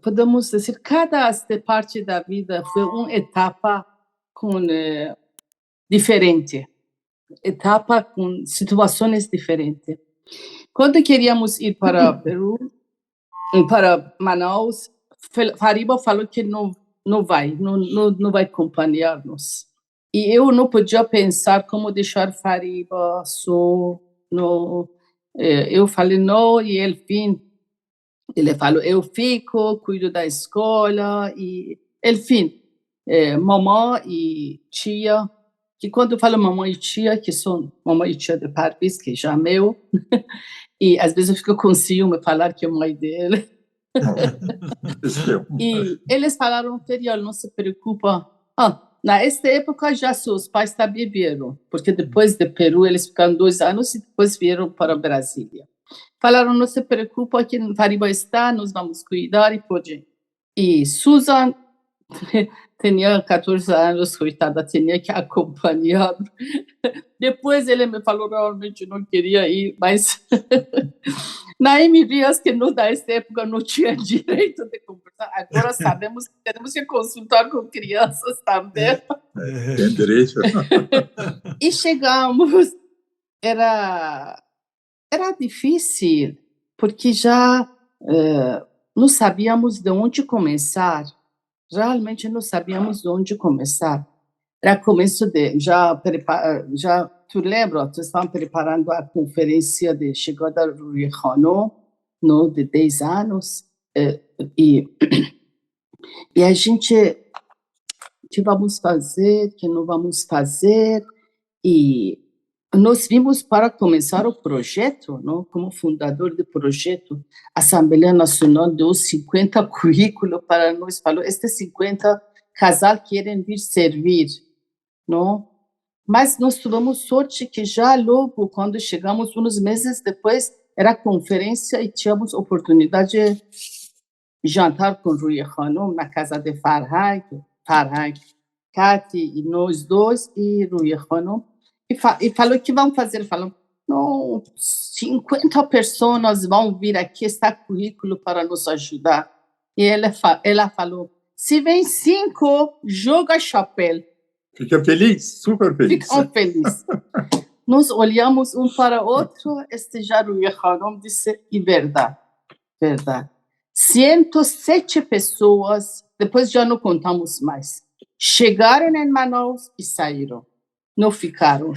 podemos dizer, cada parte da vida foi uma etapa com diferente, etapa com situações diferentes. Quando queríamos ir para Peru, para Manaus, Fariba falou que não vai acompanhar-nos. E eu não podia pensar como deixar Fariba só. Não, eu falei não, e ele falou, eu fico, cuido da escola, e, enfim, mamãe e tia, que quando eu falo mamãe e tia, que são mamãe e tia de Parvis, que já é meu, e às vezes eu fico com ciúme falar que é mãe dele. E eles falaram, Ferial, não se preocupa. Nessa época já seus pais também vieram, porque depois de Peru eles ficaram 2 anos e depois vieram para Brasília. Falaram, não se preocupa, que Fariba está, nós vamos cuidar e pode. E Susan tinha 14 anos, coitada, tinha que acompanhar. Depois ele me falou, realmente não queria ir, mas Naime Dias, que não nessa época não tinha direito de conversar, agora sabemos que temos que consultar com crianças também. Tem direito. E chegamos, era difícil, porque já não sabíamos de onde começar. Realmente não sabíamos de onde começar. Era começo de já tu lembra? Tu estavam preparando a conferência de chegada do Rio no de 10 anos e a gente que vamos fazer, que não vamos fazer, e nós vimos para começar o projeto, não? Como fundador do projeto, a Assembleia Nacional deu 50 currículos para nós, falou, estes 50 casal querem vir servir, não? Mas nós tivemos sorte que já logo, quando chegamos, uns meses depois, era conferência e tínhamos oportunidade de jantar com Rui Khanum na casa de Farhag, Kati e nós dois e Rui Khanum, e falou que vão fazer, falou, não, 50 pessoas vão vir aqui, está currículo para nos ajudar. E ela falou, se vem 5, joga chapéu. Fica feliz, super feliz. Ficam felizes. Nós olhamos um para o outro, este Rui Khanum disse, e verdade. 107 pessoas, depois já não contamos mais, chegaram em Manaus e saíram, não ficaram,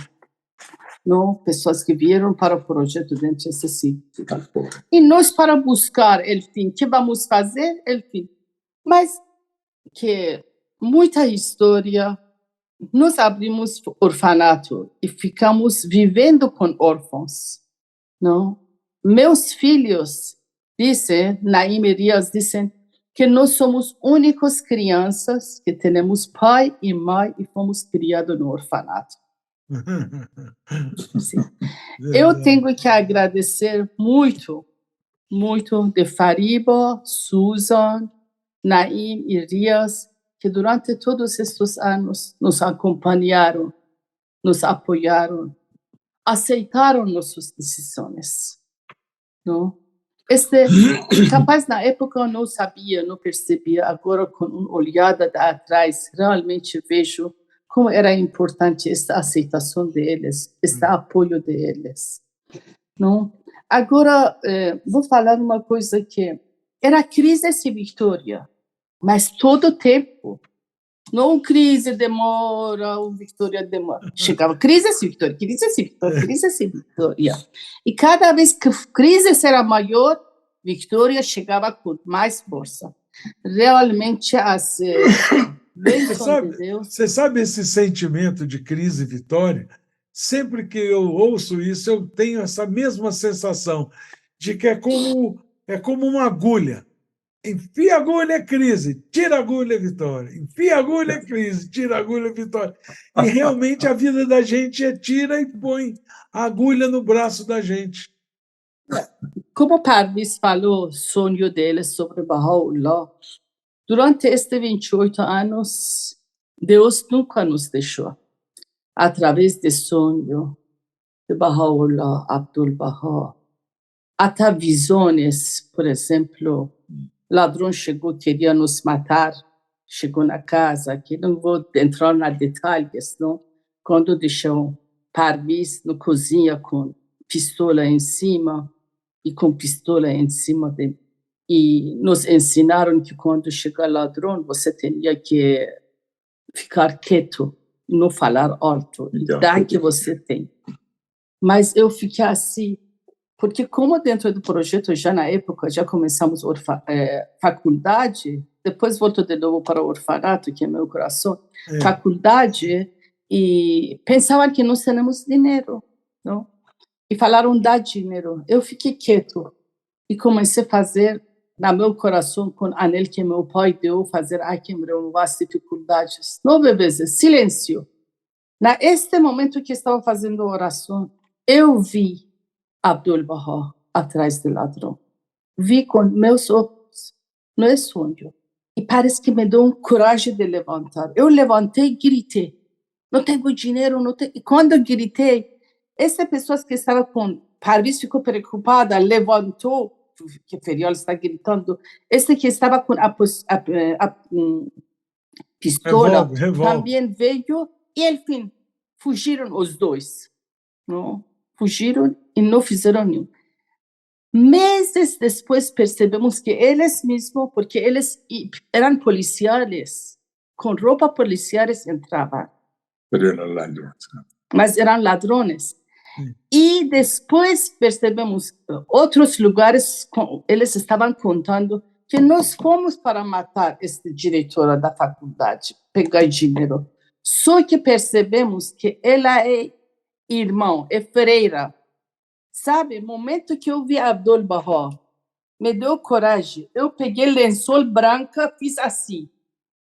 não, pessoas que vieram para o projeto dentro desse sítio. E nós para buscar, enfim, que vamos fazer, enfim, mas que muita história, nós abrimos orfanato e ficamos vivendo com órfãos, não? Meus filhos dizem, Naime Dias dizem, que nós somos únicas crianças que temos pai e mãe e fomos criados no orfanato. Eu tenho que agradecer muito, muito de Fariba, Susan, Naim e Dias, que durante todos estes anos nos acompanharam, nos apoiaram, aceitaram nossas decisões. Não? Capaz na época eu não sabia, não percebia, agora com uma olhada atrás, realmente vejo como era importante esta aceitação deles, este apoio deles. Não? Agora, vou falar uma coisa que era crise e vitória, mas todo tempo. Não crise demora, ou vitória demora. Chegava crise e vitória, crise e vitória, crise e vitória. E cada vez que a crise era maior, vitória chegava com mais força. Realmente, as bênçãos de Deus... Você sabe esse sentimento de crise e vitória? Sempre que eu ouço isso, eu tenho essa mesma sensação de que é como uma agulha. Enfia a agulha, é crise, tira a agulha, é vitória. Enfia a agulha, é crise, tira a agulha, é vitória. E realmente a vida da gente é tira e põe a agulha no braço da gente. Como o Parvis falou, o sonho dele sobre Baha'u'llah, durante estes 28 anos, Deus nunca nos deixou. Através do sonho de Baha'u'llah, Abdul Baha, até visões, por exemplo, ladrão chegou, queria nos matar, chegou na casa, que não vou entrar em detalhes, não? Quando deixou Parvis na cozinha com pistola em cima, e com pistola em cima dele. E nos ensinaram que quando chega ladrão, você teria que ficar quieto, não falar alto, e dar que você tem. Mas eu fiquei assim, porque como dentro do projeto, já na época, já começamos faculdade, depois volto de novo para o orfanato, que é meu coração, faculdade, e pensavam que nós temos dinheiro, não? E falaram, dá dinheiro. Eu fiquei quieto e comecei a fazer, no meu coração, com o anel que meu pai deu, fazer aqui em as dificuldades. 9 vezes, silêncio. Neste momento que estava fazendo oração, eu vi Abdu'l-Bahá atrás do ladrão. Vi com meus olhos, não é sonho. E parece que me deu coragem de levantar. Eu levantei e gritei. Não tenho dinheiro, não tenho... E quando eu gritei, essa pessoa que estava com Parvis ficou preocupada, levantou, que Feriol está gritando. Esse que estava com a pistola também veio e, enfim, fugiram os dois. Não? Fugiram e não fizeram nenhum. Meses depois percebemos que eles mesmos, porque eles eram policiais, com roupa policiais entravam. Mas eram ladrões. E depois percebemos outros lugares, eles estavam contando que nós fomos para matar esta diretora da faculdade, pegar dinheiro. Só que percebemos que ela é irmão, é freira. Sabe, no momento que eu vi Abdu'l-Bahá, me deu coragem. Eu peguei lençol branca, fiz assim,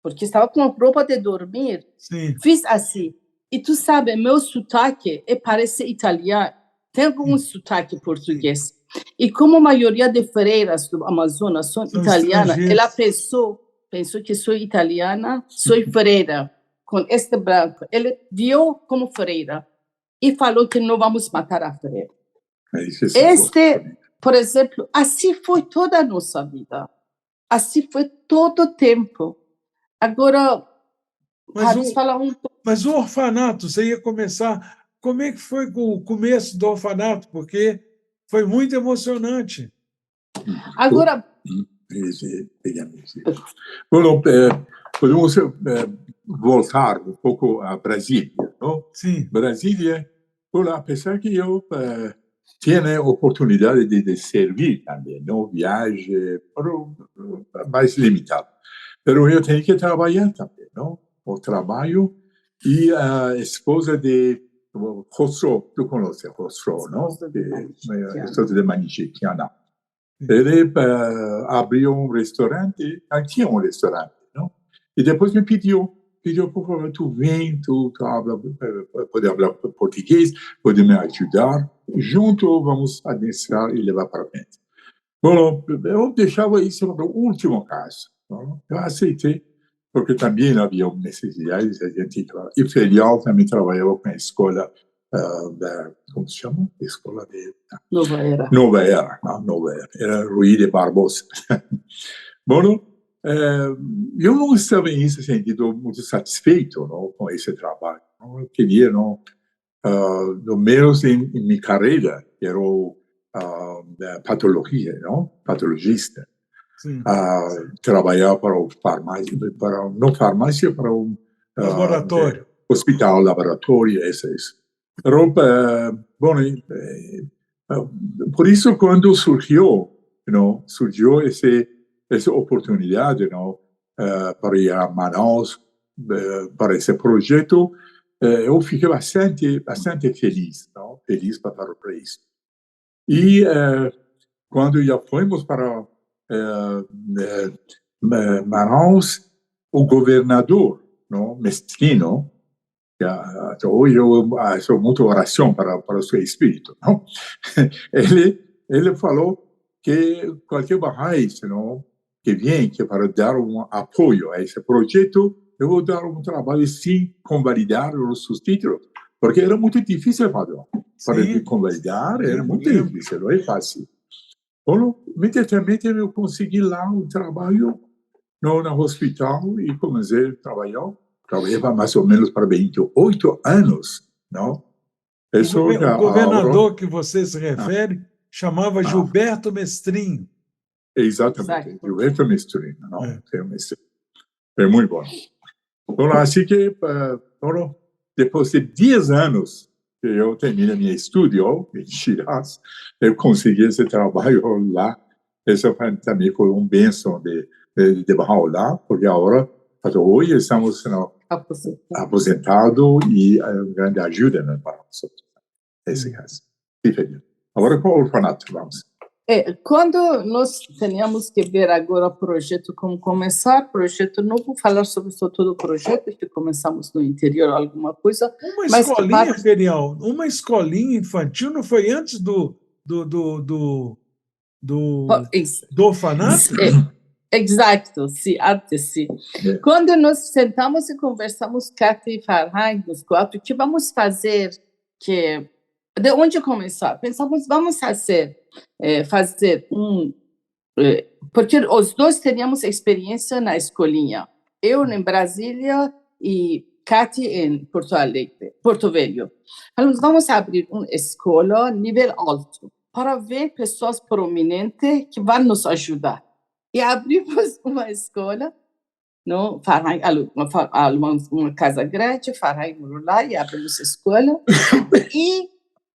porque estava com roupa de dormir. Sim. Fiz assim. E tu sabe, meu sotaque parece italiano, tem algum sotaque português. E como a maioria de freiras do Amazonas são italianas, ela pensou que sou italiana, sou freira, com este branco. Ele viu como freira e falou que não vamos matar a freira. Por exemplo, assim foi toda a nossa vida. Assim foi todo o tempo. Agora, mas o orfanato, você ia começar... Como é que foi o começo do orfanato? Porque foi muito emocionante. Agora... Bom, podemos voltar um pouco a Brasília, não? Sim. Brasília, apesar que eu tinha a oportunidade de servir também, não viagem, mais limitado. Mas eu tenho que trabalhar também, não? O trabalho e a esposa de Khosrow, tu conhece Khosrow, não? A esposa de Manichekiana. Ele abriu um restaurante, tinha um restaurante, não? E depois me pediu, por favor, tu vem, tu pode falar português, pode me ajudar, junto vamos administrar e levar para frente. Bom, eu deixava isso no último caso, não? Eu aceitei, porque também havia necessidades, e Ferial também trabalhava com a escola como se chama? Escola de... Nova Era. Era Rui de Barbosa. Bom, eu não estava, nesse sentido, muito satisfeito, não, com esse trabalho. Não? Eu queria, não, no menos em minha carreira, era patologia, não? Patologista. Trabalhar para o farmácia, não farmácia, para um laboratório. Hospital, laboratório, isso. Bom, por isso, quando surgiu essa oportunidade, para ir a Manaus, para esse projeto, eu fiquei bastante feliz, feliz para isso. E quando já fomos para Manaus, o governador, Mesquino, hoje eu sou muito oração para o seu espírito, não? Ele falou que qualquer barragem, não, que vem para dar um apoio a esse projeto, eu vou dar um trabalho sem convalidar os títulos, porque era muito difícil, padrão. Para convalidar era muito difícil, não é fácil. Bom, imediatamente eu consegui lá um trabalho no hospital e comecei a trabalhar. Trabalhava mais ou menos para 28 anos, não? Isso O já agora. governador que você se refere chamava Gilberto Mestrinho. Exatamente, Exato. Gilberto Mestrino, não? É. É muito bom. Bom, assim que, bom, depois de 10 anos que eu terminei meu estudo em Shiraz, eu consegui esse trabalho lá. Isso também foi uma bênção de Bahá'u'lláh, porque agora, hoje, estamos aposentados e é uma grande ajuda, né, para nós, nesse caso. Agora, com o orfanato, vamos. Quando nós tínhamos que ver agora o projeto, como começar, projeto, não vou falar sobre todo o projeto, que começamos no interior, alguma coisa. Uma escolinha ferial, uma escolinha infantil, não foi antes do orfanato? Exato, sim, antes, sim. Quando nós sentamos e conversamos, Cátia e Farhang, os quatro, o que vamos fazer? De onde começar? Pensamos, vamos fazer porque os dois teríamos experiência na escolinha. Eu em Brasília e Cátia em Porto Velho. Falamos, vamos abrir uma escola nível alto para ver pessoas prominentes que vão nos ajudar. E abrimos uma escola, não, alugamos uma casa grande, Farhang morou lá e abrimos a escola. E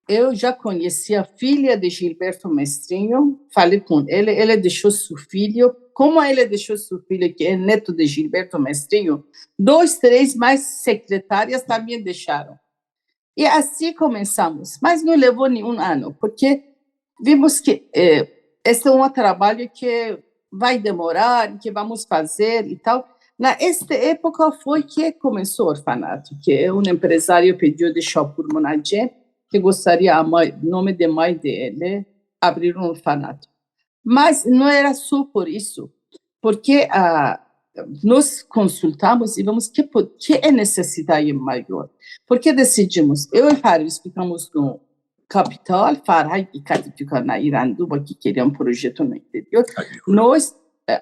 eu já conhecia a filha de Gilberto Mestrinho, falei com ele deixou seu filho, como ele deixou seu filho, que é neto de Gilberto Mestrinho, 2, 3 mais secretárias também deixaram. E assim começamos, mas não levou nenhum ano, porque vimos que esse é um trabalho que vai demorar, que vamos fazer e tal. Nesta época foi que começou o orfanato, que um empresário pediu de Shapur Munajeh, que gostaria, nome de mãe dele, abrir um orfanato. Mas não era só por isso, porque nós consultamos e vimos que é necessidade maior. Porque decidimos, eu e Paris ficamos no capital, Farhang e Cátia ficam na Iranduba, que queria um projeto no interior. Nós,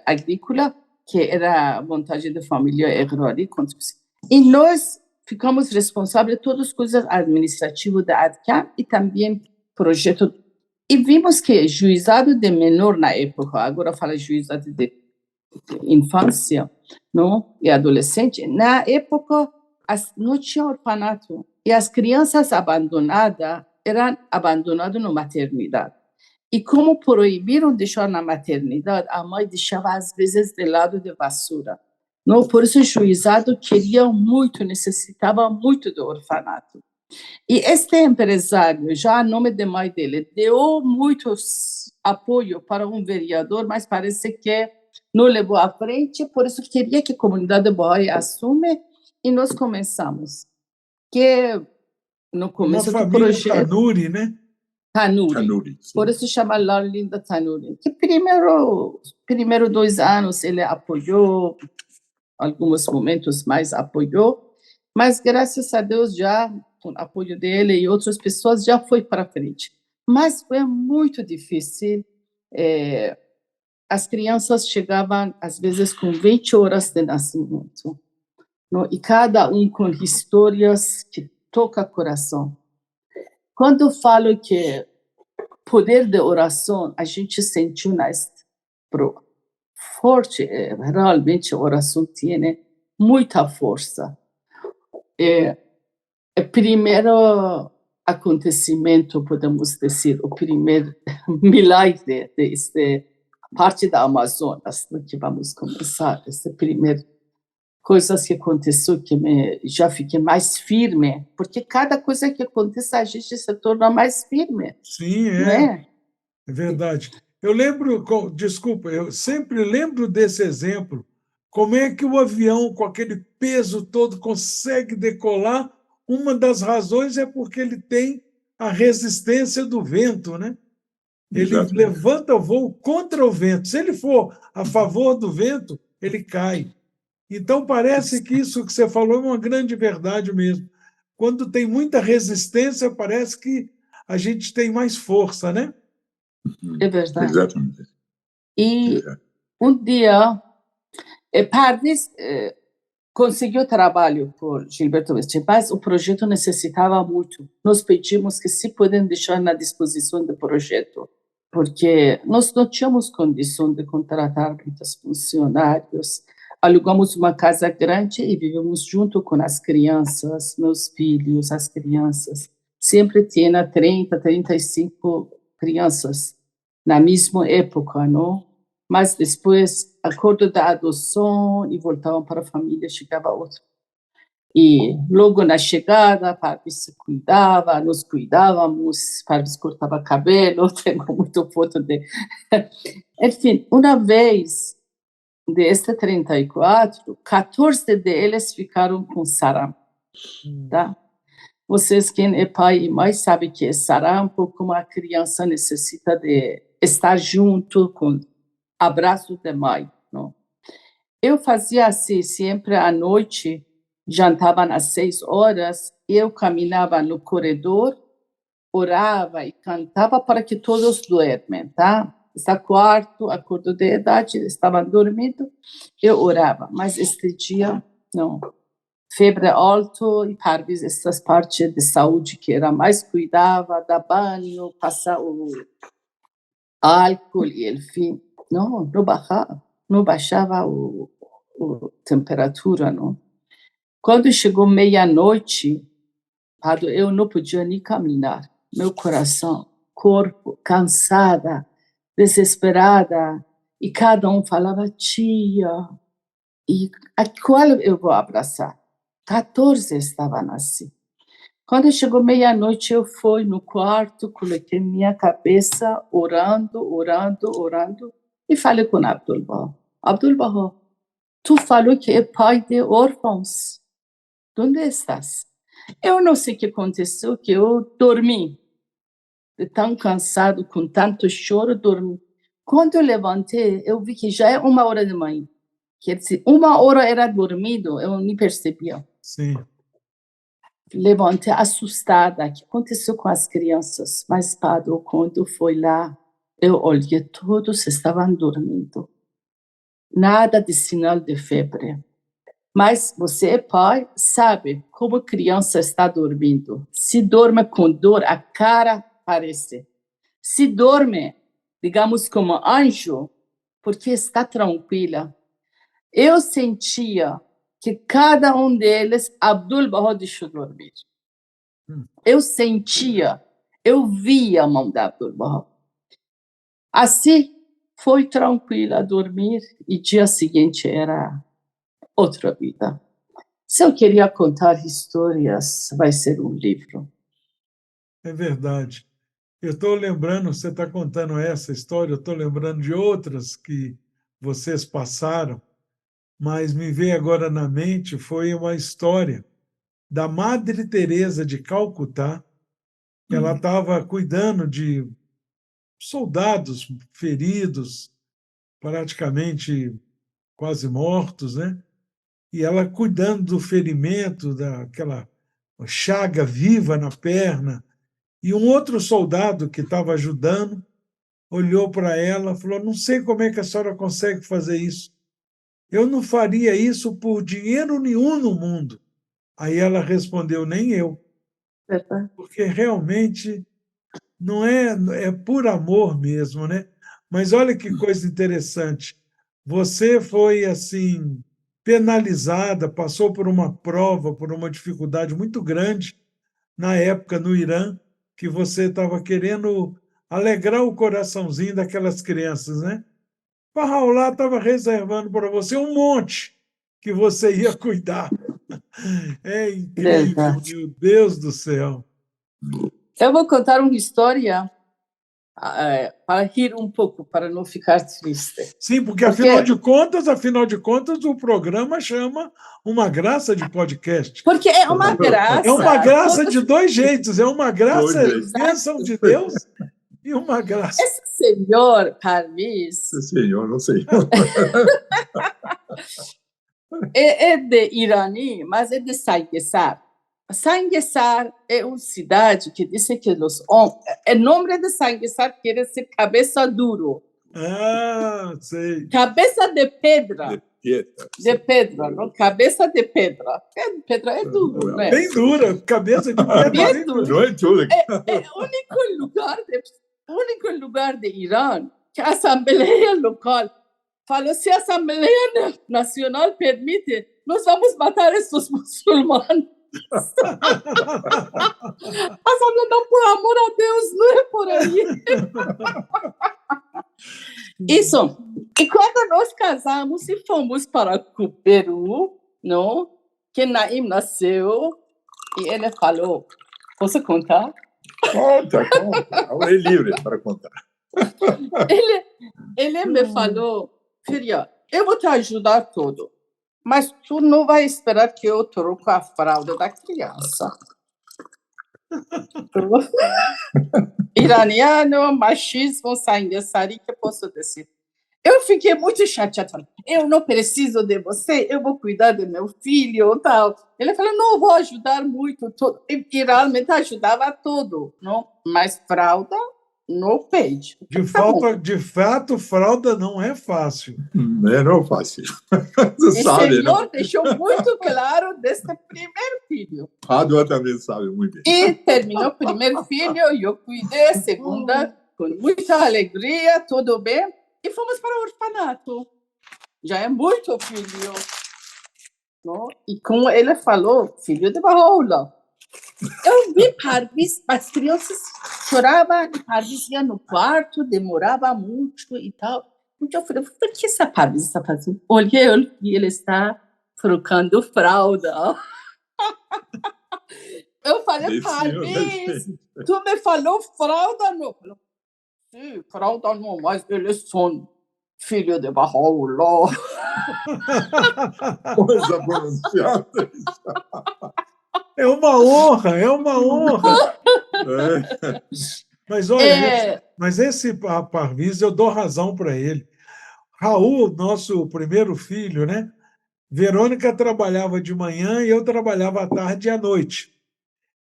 agrícola, que era vontade da família agrária, e nós ficamos responsáveis por todas as coisas administrativas da ADCAM e também projeto. E vimos que juizado de menor na época, agora fala juizado de infância, não? E adolescente, na época não tinha orfanato e as crianças abandonadas eram abandonadas na maternidade. E como proibiram deixar na maternidade, a mãe deixava às vezes de lado de vassoura. Não, por isso o juizado queria muito, necessitava muito do orfanato. E este empresário, já em nome de mãe dele, deu muito apoio para um vereador, mas parece que não levou à frente, por isso queria que a comunidade Bahá'í assume, e nós começamos. Que no começo do projeto... Tanuri, né? Tanuri. Por isso chama lá Linda Tanuri. Que primeiro 2 anos ele apoiou, alguns momentos mais apoiou, mas graças a Deus já com o apoio dele e outras pessoas já foi para frente. Mas foi muito difícil. As crianças chegavam às vezes com 20 horas de nascimento, não? E cada um com histórias que tocam o coração. Quando eu falo que poder de oração a gente sentiu forte, realmente a oração tem muita força. O primeiro acontecimento, podemos dizer, o primeiro milagre desta parte da Amazonas, que vamos começar, essa primeira coisas que aconteceu que já fiquei mais firme, porque cada coisa que acontece a gente se torna mais firme. Sim, é verdade. Eu lembro, desculpa, eu sempre lembro desse exemplo. Como é que o avião, com aquele peso todo, consegue decolar? Uma das razões é porque ele tem a resistência do vento, né? Ele levanta o voo contra o vento. Se ele for a favor do vento, ele cai. Então, parece que isso que você falou é uma grande verdade mesmo. Quando tem muita resistência, parece que a gente tem mais força, né? É verdade. Exatamente. E Exato. um dia, Pardis conseguiu trabalho por Gilberto Bestein, mas o projeto necessitava muito. Nós pedimos que se podem deixar na disposição do projeto, porque nós não tínhamos condição de contratar muitos funcionários. Alugamos uma casa grande e vivemos junto com as crianças, meus filhos, as crianças. Sempre tinha 30, 35 crianças na mesma época, não? Mas depois, acordo da adoção e voltavam para a família, chegava outro. E logo na chegada, Pardis se cuidava, nós cuidávamos, Pardis cortava cabelo, tenho muita foto de... Enfim, uma vez, destes 34, 14 deles ficaram com sarampo, tá? Vocês, quem é pai e mãe, sabem que é sarampo, como a criança necessita de estar junto com abraço de mãe, não? Eu fazia assim, sempre à noite, jantava às 6 horas, eu caminhava no corredor, orava e cantava para que todos dormem, tá? Esse quarto, acordo de idade, estavam dormindo, eu orava, mas este dia, não. Febre alta e Pardis, essas partes de saúde que era mais cuidava, dar banho, passar o álcool e, enfim, não baixava a temperatura, não. Quando chegou meia-noite, eu não podia nem caminhar. Meu coração, corpo, cansada, desesperada, e cada um falava, tia, e a qual eu vou abraçar? 14 estavam assim. Quando chegou meia-noite, eu fui no quarto, coloquei minha cabeça, orando, e falei com Abdul-Baha. Abdul-Baha, tu falou que é pai de órfãos. Onde estás? Eu não sei o que aconteceu, que eu dormi. De tão cansado, com tanto choro, dormi. Quando eu levantei, eu vi que já é 1h da manhã. Quer dizer, 1h era dormido, eu nem percebia. Sim. Levantei assustada. O que aconteceu com as crianças? Mas, padre, quando foi lá, eu olhei, todos estavam dormindo. Nada de sinal de febre. Mas você é pai, sabe como a criança está dormindo. Se dorme com dor, a cara aparece. Se dorme, digamos, como anjo, porque está tranquila. Eu sentia que cada um deles, Abdul-Baha deixou dormir. Eu sentia, eu via a mão da Abdul-Baha. Assim, foi tranquila a dormir e dia seguinte era outra vida. Se eu queria contar histórias, vai ser um livro. É verdade. Eu estou lembrando, você está contando essa história, eu estou lembrando de outras que vocês passaram, mas me veio agora na mente foi uma história da Madre Teresa de Calcutá. Ela estava cuidando de soldados feridos, praticamente quase mortos, né? E ela cuidando do ferimento, daquela chaga viva na perna. E um outro soldado que estava ajudando olhou para ela e falou: não sei como é que a senhora consegue fazer isso. Eu não faria isso por dinheiro nenhum no mundo. Aí ela respondeu: nem eu. Porque realmente não é por amor mesmo, né? Mas olha que coisa interessante. Você foi assim penalizada, passou por uma prova, por uma dificuldade muito grande na época no Irã, que você estava querendo alegrar o coraçãozinho daquelas crianças, né? Parraulá estava reservando para você um monte que você ia cuidar. É incrível, Verdade. meu Deus do céu. Eu vou contar uma história para rir um pouco, para não ficar triste. Sim, porque afinal de contas, o programa chama Uma Graça de Podcast. Porque é uma graça. É uma graça de dois jeitos. É uma graça, bênção de Deus, e uma graça. Esse senhor, Pardis, Senhor, não sei. é de irani, mas é de Saygesar. Sanguesar é uma cidade que dizem que os homens... O nome de Sanguesar quer dizer cabeça duro. Ah, sei. Cabeça de pedra. De pedra, não? Cabeça de pedra. Pedra é duro, né? Bem dura, cabeça de pedra bem dura. Não é tudo. É o único lugar de Irã que a Assembleia Local falou: se a Assembleia Nacional permite, nós vamos matar esses muçulmanos. A Assembleia, não, por amor a Deus, não é por aí. Isso. E quando nós casamos e fomos para o Peru, não? Que Naim nasceu, e ele falou: posso contar? Conta. É livre para contar. Ele me falou: filha, eu vou te ajudar tudo, mas tu não vai esperar que eu troque a fralda da criança. Iraniano, machismo, sanguesari, que posso dizer? Eu fiquei muito chateada. Eu não preciso de você, eu vou cuidar do meu filho, tal. Ele falou: não, vou ajudar muito. Tudo. E realmente ajudava tudo, não? Mas fralda, no peito. De fato, fralda não é fácil. Não é fácil. Você sabe, Senhor, não? Deixou muito claro desse primeiro filho. Adua também sabe muito bem. E terminou o primeiro filho, eu cuidei, a segunda, com muita alegria, tudo bem. E fomos para o orfanato. Já é muito filho. Não? E como ele falou, filho de Bahá'u'lláh. Eu vi Parviz, as crianças choravam, Parviz ia no quarto, demorava muito e tal. Então eu falei: por que essa Parviz está fazendo? Olhei e ele está trocando fralda. Eu falei: Parviz, tu me falou fralda não? Sim, fralda não, mas eles são filho de Bahá'u'lláh. Coisa pronunciada. É uma honra, é uma honra. Mas olha, esse Parviz, eu dou razão para ele. Raul, nosso primeiro filho, né? Verônica trabalhava de manhã e eu trabalhava à tarde e à noite.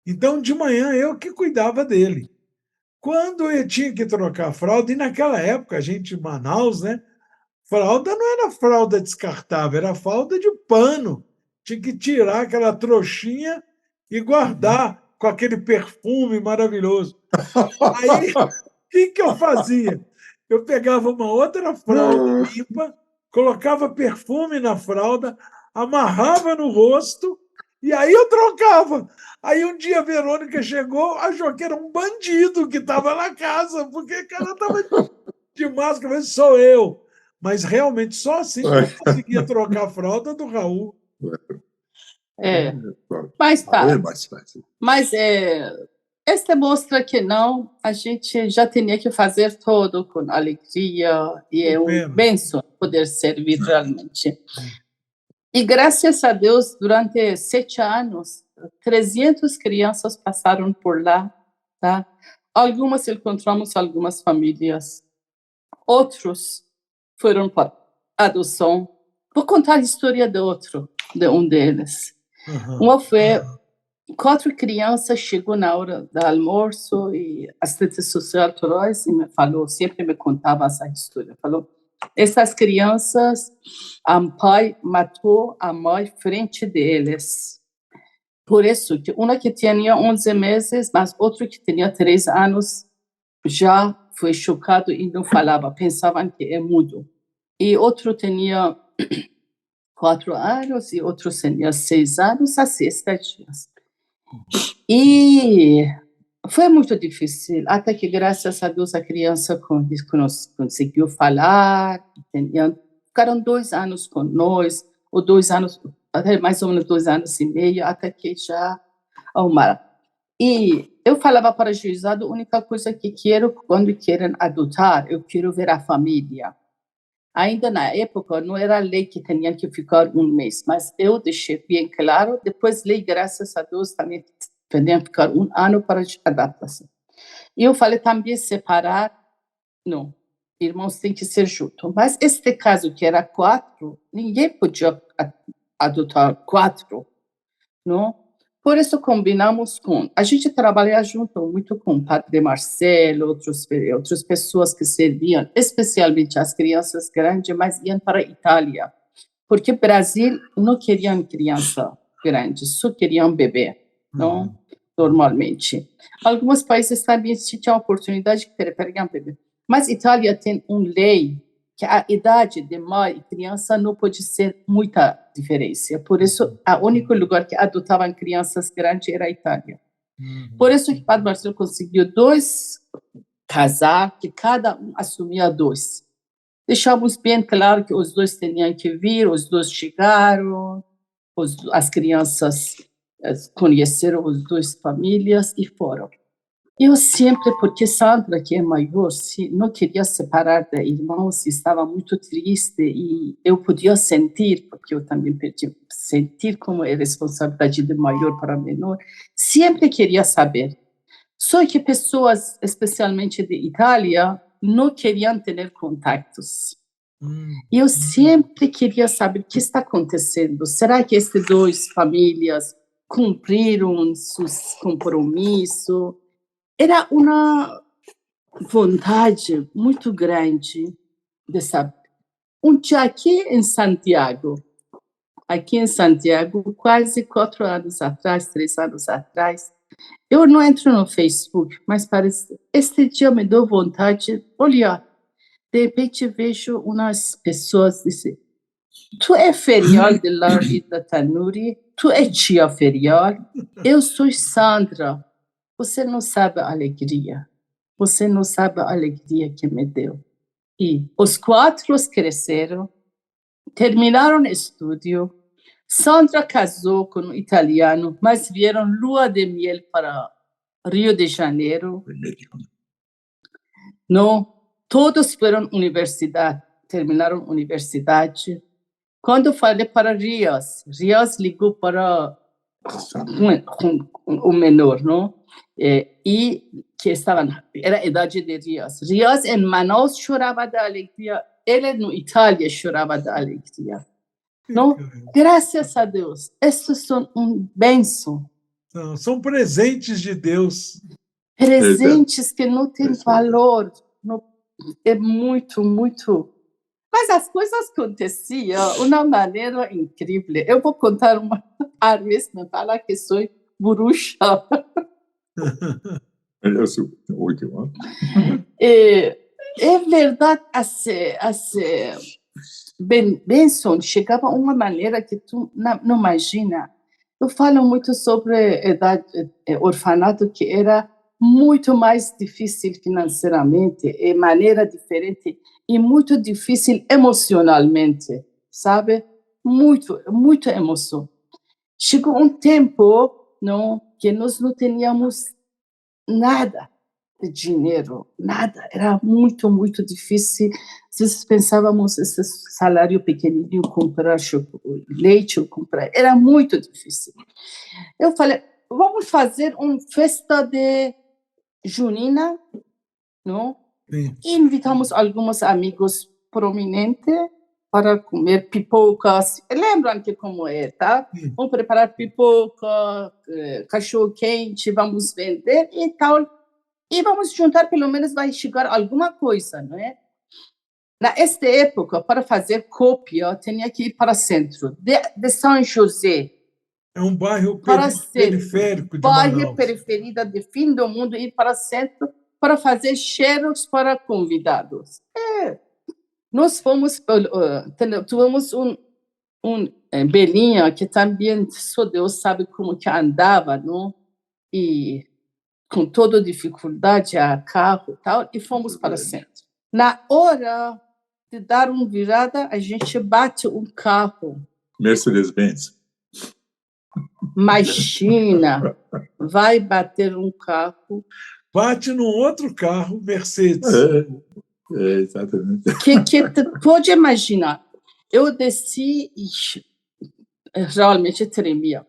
Então, de manhã, eu que cuidava dele. Quando eu tinha que trocar a fralda, e naquela época, a gente em Manaus, né? Fralda não era fralda descartável, era fralda de pano. Tinha que tirar aquela trouxinha e guardar com aquele perfume maravilhoso. Aí, o que eu fazia? Eu pegava uma outra fralda limpa, colocava perfume na fralda, amarrava no rosto e aí eu trocava. Aí um dia a Verônica chegou, achou que era um bandido que estava na casa, porque o cara estava de máscara, mas sou eu. Mas realmente só assim eu conseguia trocar a fralda do Raul. Mas tá. Mas esta mostra que não, a gente já tinha que fazer tudo com alegria e é um benção poder servir realmente. E graças a Deus, durante 7 anos, 300 crianças passaram por lá, tá? Algumas encontramos algumas famílias, outros foram para adoção. Vou contar a história de um deles. Uma foi 4 crianças, chegou na hora do almoço e a assistente social trouxe e me falou, sempre me contava essa história, falou: essas crianças, o pai matou a mãe frente deles. Por isso, que uma que tinha 11 meses, mas outro que tinha 3 anos, já foi chocado e não falava, pensavam que é mudo. E outro tinha 4 anos e outro tinha 6 anos, assim, 7 dias. E foi muito difícil, até que, graças a Deus, a criança conseguiu falar, ficaram 2 anos com nós, ou 2 anos, até mais ou menos 2 anos e meio, até que já arrumaram. E eu falava para o juizado, a única coisa que quero, quando querem adotar, eu quero ver a família. Ainda na época, não era lei que tinham que ficar 1 mês, mas eu deixei bem claro, depois lei, graças a Deus, também podiam ficar 1 ano para adaptação. E eu falei também, separar, não, irmãos têm que ser juntos. Mas este caso, que era 4, ninguém podia adotar 4, não? Por isso combinamos a gente trabalha junto muito com o Padre Marcelo, outras pessoas que serviam, especialmente as crianças grandes, mas iam para a Itália, porque o Brasil não queriam criança grande, só queriam bebê, não? Normalmente. Alguns países também tinham a oportunidade de preferir bebê, mas a Itália tem uma lei que a idade de mãe e criança não pode ser muita diferença. Por isso, o único lugar que adotavam crianças grandes era a Itália. Por isso que o Padre Marcelo conseguiu 2 casar, que cada um assumia 2. Deixamos bem claro que os 2 tinham que vir, os 2 chegaram, as crianças conheceram as 2 famílias e foram. Eu sempre, porque Sandra, que é maior, não queria separar da irmã, estava muito triste e eu podia sentir, porque eu também perdi, sentir como é responsabilidade de maior para menor, sempre queria saber. Só que pessoas, especialmente de Itália, não queriam ter contatos. Eu sempre queria saber o que está acontecendo. Será que essas 2 famílias cumpriram seus compromissos? Era uma vontade muito grande de saber. Dia aqui em Santiago, quase 4 anos atrás, 3 anos atrás, eu não entro no Facebook, mas parece, este dia me deu vontade de olhar. De repente vejo umas pessoas dizer, tu é ferial de Laurita Tanuri, tu é tia ferial, eu sou Sandra, você não sabe a alegria. Você não sabe a alegria que me deu. E os 4 cresceram, terminaram o estúdio. Sandra casou com um italiano, mas vieram lua de miel para Rio de Janeiro. Não, todos foram à universidade, terminaram a universidade. Quando falei para Rios ligou para o menor, não? E que estava, era a idade de Rios. Rios em Manaus chorava da alegria, ele na Itália chorava da alegria. Não? Graças a Deus, esses são bênção. São presentes de Deus. Presentes que não têm valor. Não, é muito, muito. Mas as coisas aconteciam de uma maneira incrível. Eu vou contar uma. Às vezes me fala que sou bruxa. É verdade, bênção chegava de uma maneira que tu não imagina. Eu falo muito sobre orfanato, que era muito mais difícil financeiramente, de maneira diferente, e muito difícil emocionalmente, sabe? Muito emoção. Chegou um tempo, não, que nós não tínhamos nada de dinheiro, nada. Era muito, muito difícil. Às vezes pensávamos esse salário pequenininho, comprar leite, era muito difícil. Eu falei, vamos fazer uma festa de junina, não? Sim. E invitamos alguns amigos prominentes para comer pipocas. Lembram que como é, tá? Sim. Vamos preparar pipoca, cachorro quente, vamos vender e tal. E vamos juntar, pelo menos vai chegar alguma coisa, não é? Nesta época, para fazer cópia, tinha que ir para o centro de São José. É um bairro Para periférico de bairro Manaus. periferia de fim do mundo, ir para o centro para fazer cheiros para convidados. Nós fomos, tivemos Belinha, que também só Deus sabe como que andava, não? E com toda dificuldade, a carro e tal, e fomos para o centro. Na hora de dar uma virada, a gente bate um carro. Mercedes-Benz. Imagina, vai bater um carro. Bate num outro carro, Mercedes. Exatamente. Que pode imaginar. Eu desci e realmente tremia.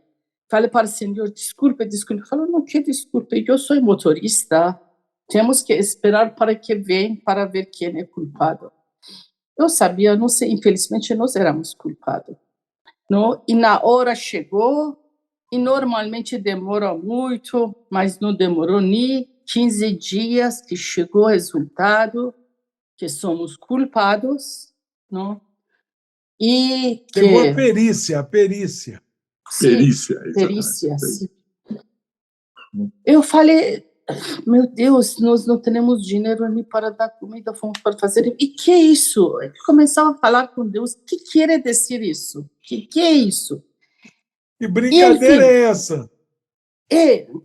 Falei para o senhor, desculpe. Falou, não, que desculpe, eu sou motorista, temos que esperar para que venha para ver quem é culpado. Eu sabia, não sei, infelizmente nós éramos culpados. Não? E na hora chegou, e normalmente demora muito, mas não demorou nem 15 dias que chegou o resultado, que somos culpados, não? E Chegou a que perícia, a perícia. sim, Perícia, perícia, exatamente. sim. Eu falei, meu Deus, nós não temos dinheiro nem para dar comida, fomos para fazer. E que é isso? Eu começava a falar com Deus, o que quer dizer isso? Que é isso? Que E, brincadeira enfim, é essa?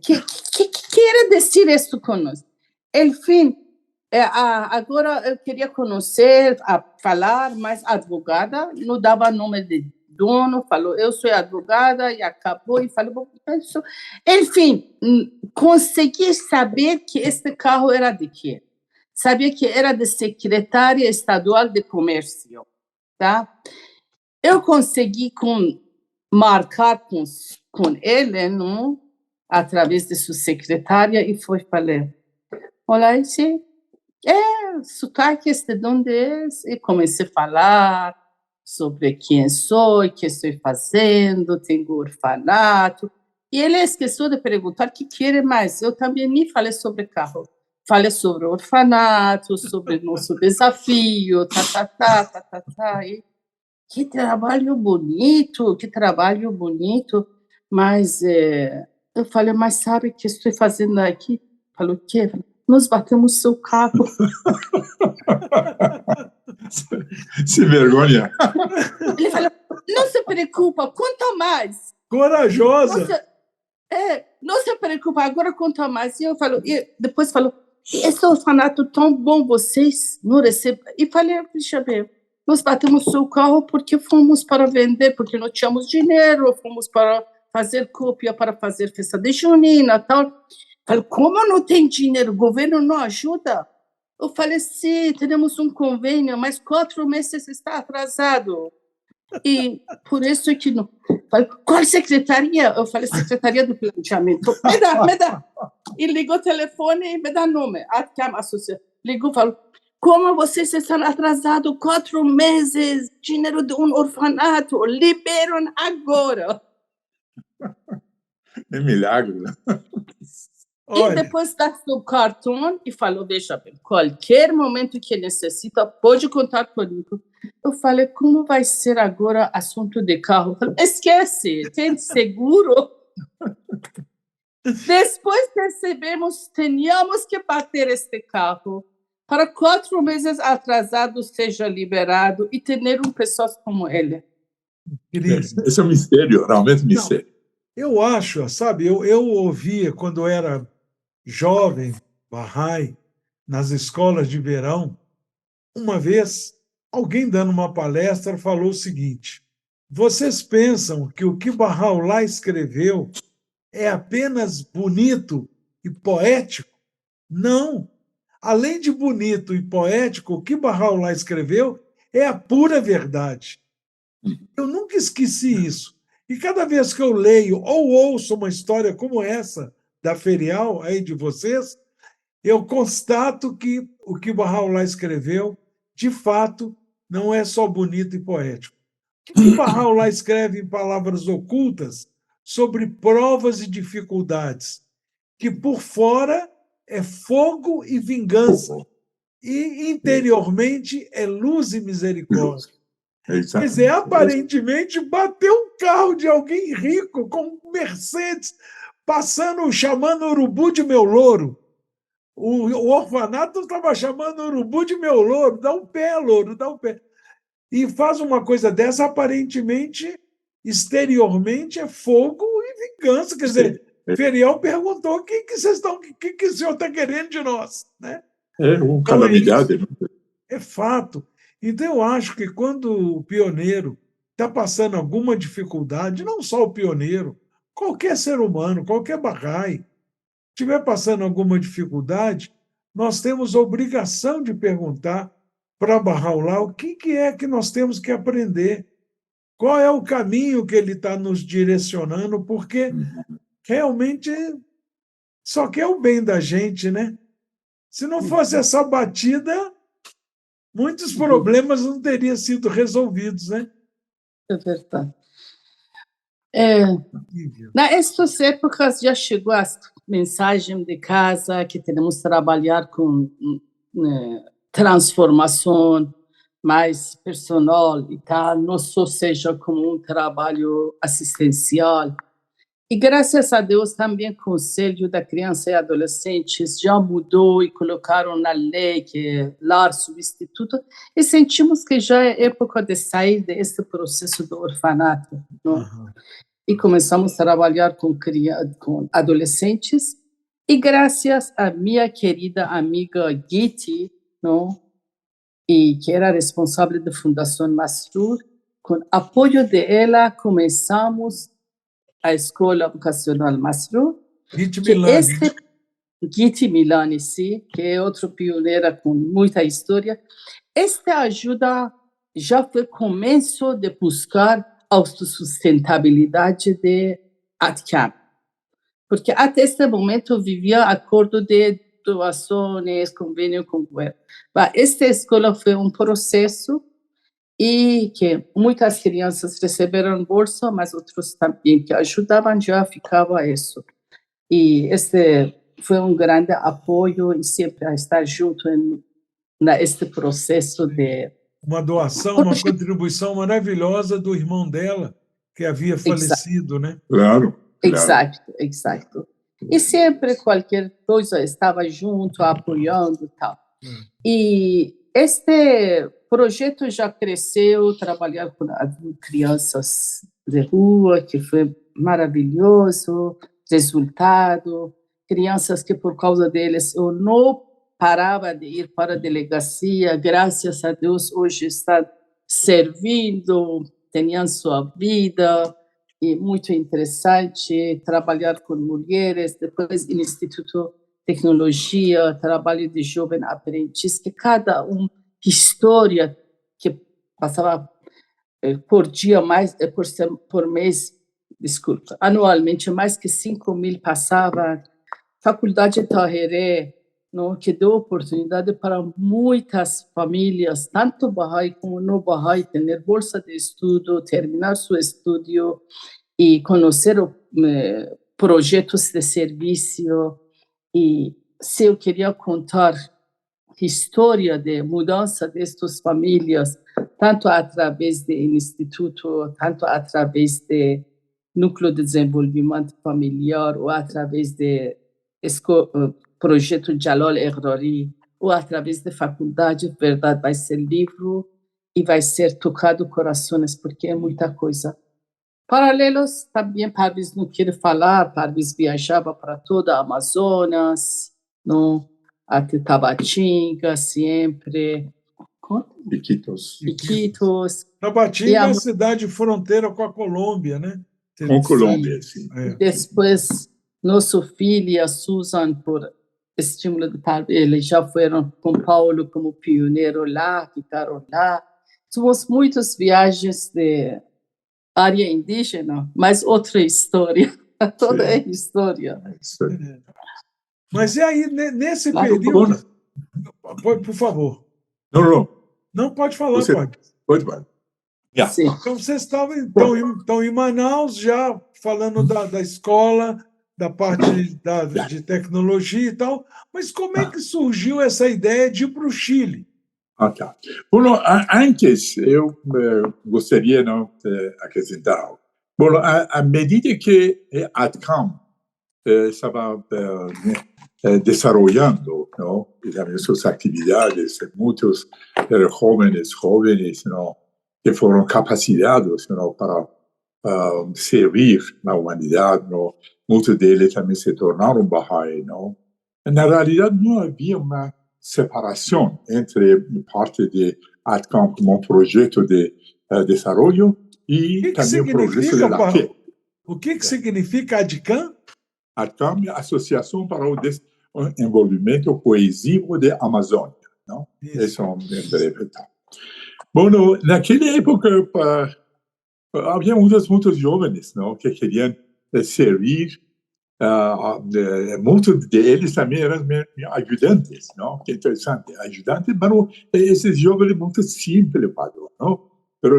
que quer dizer isso conosco? Enfim, agora eu queria conhecer, falar, mas a advogada não dava nome de dono, falou, eu sou advogada, e acabou, e falou, bom, isso. Enfim, consegui saber que este carro era de quê? Sabia que era de secretária estadual de comércio, tá? Eu consegui marcar com ele, não? Através de sua secretária, e falei, olá, esse sotaque de onde é? E comecei a falar sobre quem sou, o que estou fazendo, tenho orfanato. E ele esqueceu de perguntar o que quer mais. Eu também nem falei sobre carro. Falei sobre orfanato, sobre nosso desafio, E que trabalho bonito, que trabalho bonito. Mas eu falei, mas sabe o que estou fazendo aqui? Falou, o quê? Nós batemos seu carro. Se vergonha. Ele falou, não se preocupa, conta mais. Corajosa. Não se preocupa, agora conta mais. E depois falou, esse orfanato tão bom, vocês não recebem. E falei, deixa eu ver, nós batemos seu carro porque fomos para vender, porque não tínhamos dinheiro, fomos para fazer cópia, para fazer festa de junina, tal. Falei, como não tem dinheiro? O governo não ajuda? Eu falei, sim, temos um convênio, mas 4 meses está atrasado. E por isso que não. Falei, qual secretaria? Eu falei, Secretaria do Planejamento. Me dá. E ligou o telefone e me dá nome. Ligou e falou, como vocês estão atrasados 4 meses, dinheiro de um orfanato, liberam agora. É milagre. E depois dá seu cartão e falou, veja bem, qualquer momento que necessita, pode contar comigo. Eu falei, como vai ser agora assunto de carro? Falei, esquece, tem seguro. Depois percebemos, tínhamos que bater este carro para 4 meses atrasado seja liberado e ter pessoas como ele. Esse é um mistério, realmente um mistério. Eu acho, sabe, eu ouvia quando eu era jovem, Bahá'í, nas escolas de verão, uma vez, alguém dando uma palestra falou o seguinte, vocês pensam que o que Bahá'u'lláh escreveu é apenas bonito e poético? Não. Além de bonito e poético, o que Bahá'u'lláh escreveu é a pura verdade. Eu nunca esqueci isso. E cada vez que eu leio ou ouço uma história como essa, da Ferial, aí de vocês, eu constato que o que Bahá'u'lláh escreveu, de fato, não é só bonito e poético. O que Bahá'u'lláh escreve em palavras ocultas sobre provas e dificuldades, que por fora é fogo e vingança, e interiormente é luz e misericórdia. Quer dizer, aparentemente bateu um carro de alguém rico com um Mercedes, chamando o urubu de meu louro. O orfanato estava chamando o urubu de meu louro, dá um pé, louro, dá um pé. E faz uma coisa dessa, aparentemente, exteriormente, é fogo e vingança. Quer dizer, Ferial perguntou o que o senhor está querendo de nós? Né? É uma calamidade. Então, é fato. Então, eu acho que quando o pioneiro está passando alguma dificuldade, não só o pioneiro, qualquer ser humano, qualquer Bahá'í, estiver passando alguma dificuldade, nós temos a obrigação de perguntar para Bahá'u'lláh o que é que nós temos que aprender, qual é o caminho que ele está nos direcionando, porque realmente só quer o bem da gente, né? Se não fosse essa batida, muitos problemas não teriam sido resolvidos, né? É verdade. Horrível. Nessas épocas já chegou a mensagem de casa que temos que trabalhar com transformação mais personal e tal, não só seja como um trabalho assistencial. E graças a Deus também o Conselho da Criança e Adolescentes já mudou e colocaram na lei que é lar substituto, e sentimos que já é época de sair desse processo do orfanato, não? Aham. E começamos a trabalhar com adolescentes, e graças à minha querida amiga Giti, não? E que era responsável da Fundação Masrur, com apoio dela começamos a Escola Vocacional Masrur, Git que Milani. Giti Milani, sim, que é outro pioneira com muita história. Esta ajuda já foi começo de buscar a autossustentabilidade de ATCAM, porque até este momento vivia acordo de doações, convênio com o governo. Esta escola foi um processo e que muitas crianças receberam bolsa, mas outros também que ajudavam, já ficava isso. E este foi um grande apoio e sempre a estar junto neste processo de... Uma doação, uma contribuição maravilhosa do irmão dela, que havia falecido, né? Claro, claro. Exato. E sempre qualquer coisa estava junto, apoiando e tal. E este projeto já cresceu, trabalhar com crianças de rua, que foi maravilhoso, resultado, crianças que por causa deles eu não parava de ir para a delegacia, graças a Deus hoje está servindo, tendo sua vida, e muito interessante trabalhar com mulheres, depois Instituto Tecnologia, trabalho de jovem aprendiz, que cada história que passava por dia, mais por mês, desculpa, anualmente, mais que 5.000 passava. Faculdade Tahiré, não, que deu oportunidade para muitas famílias, tanto Bahá'í como não Bahá'í, ter bolsa de estudo, terminar seu estudo e conhecer projetos de serviço. E se eu queria contar história de mudança destas famílias, tanto através do Instituto, tanto através do Núcleo de Desenvolvimento Familiar, ou através do projeto Jalal Errori, ou através da faculdade, verdade, vai ser livro e vai ser tocado corações, porque é muita coisa. Paralelos, também Parvis não quer falar, Parvis viajava para toda a Amazonas, não, até Tabatinga, sempre. Iquitos. Tabatinga é a cidade fronteira com a Colômbia, né? Com Colômbia, sim. Depois, nosso filho e a Susan, por estímulo do pai, eles já foram com Paulo como pioneiro lá, ficaram lá. Tivemos muitas viagens de área indígena, mas outra história. Toda é história. Mas e aí, nesse período... Por favor. Não, pode falar, pode falar. Então, vocês estão em Manaus, já falando da escola, da parte de tecnologia e tal, mas como é que surgiu essa ideia de ir para o Chile? Bom, antes, eu gostaria de acrescentar algo. Bom, à medida que a ATCAM estava desarrollando, suas atividades, muitos jóvenes que foram capacitados para servir na humanidade, muitos deles também se tornaram Bahá'í. Na realidade, não havia uma separação entre parte de ATCAM como um projeto de desenvolvimento e também o projeto de LACE. O que significa ATCAM? ATCAM é a Associação para o Desenvolvimento Coesivo da Amazônia. Isso é um breve. Bom, naquela época, havia muitos jovens que queriam servir. Muitos deles também eram ajudantes, que interessante, ajudantes, mas esses jovens muito simples, mas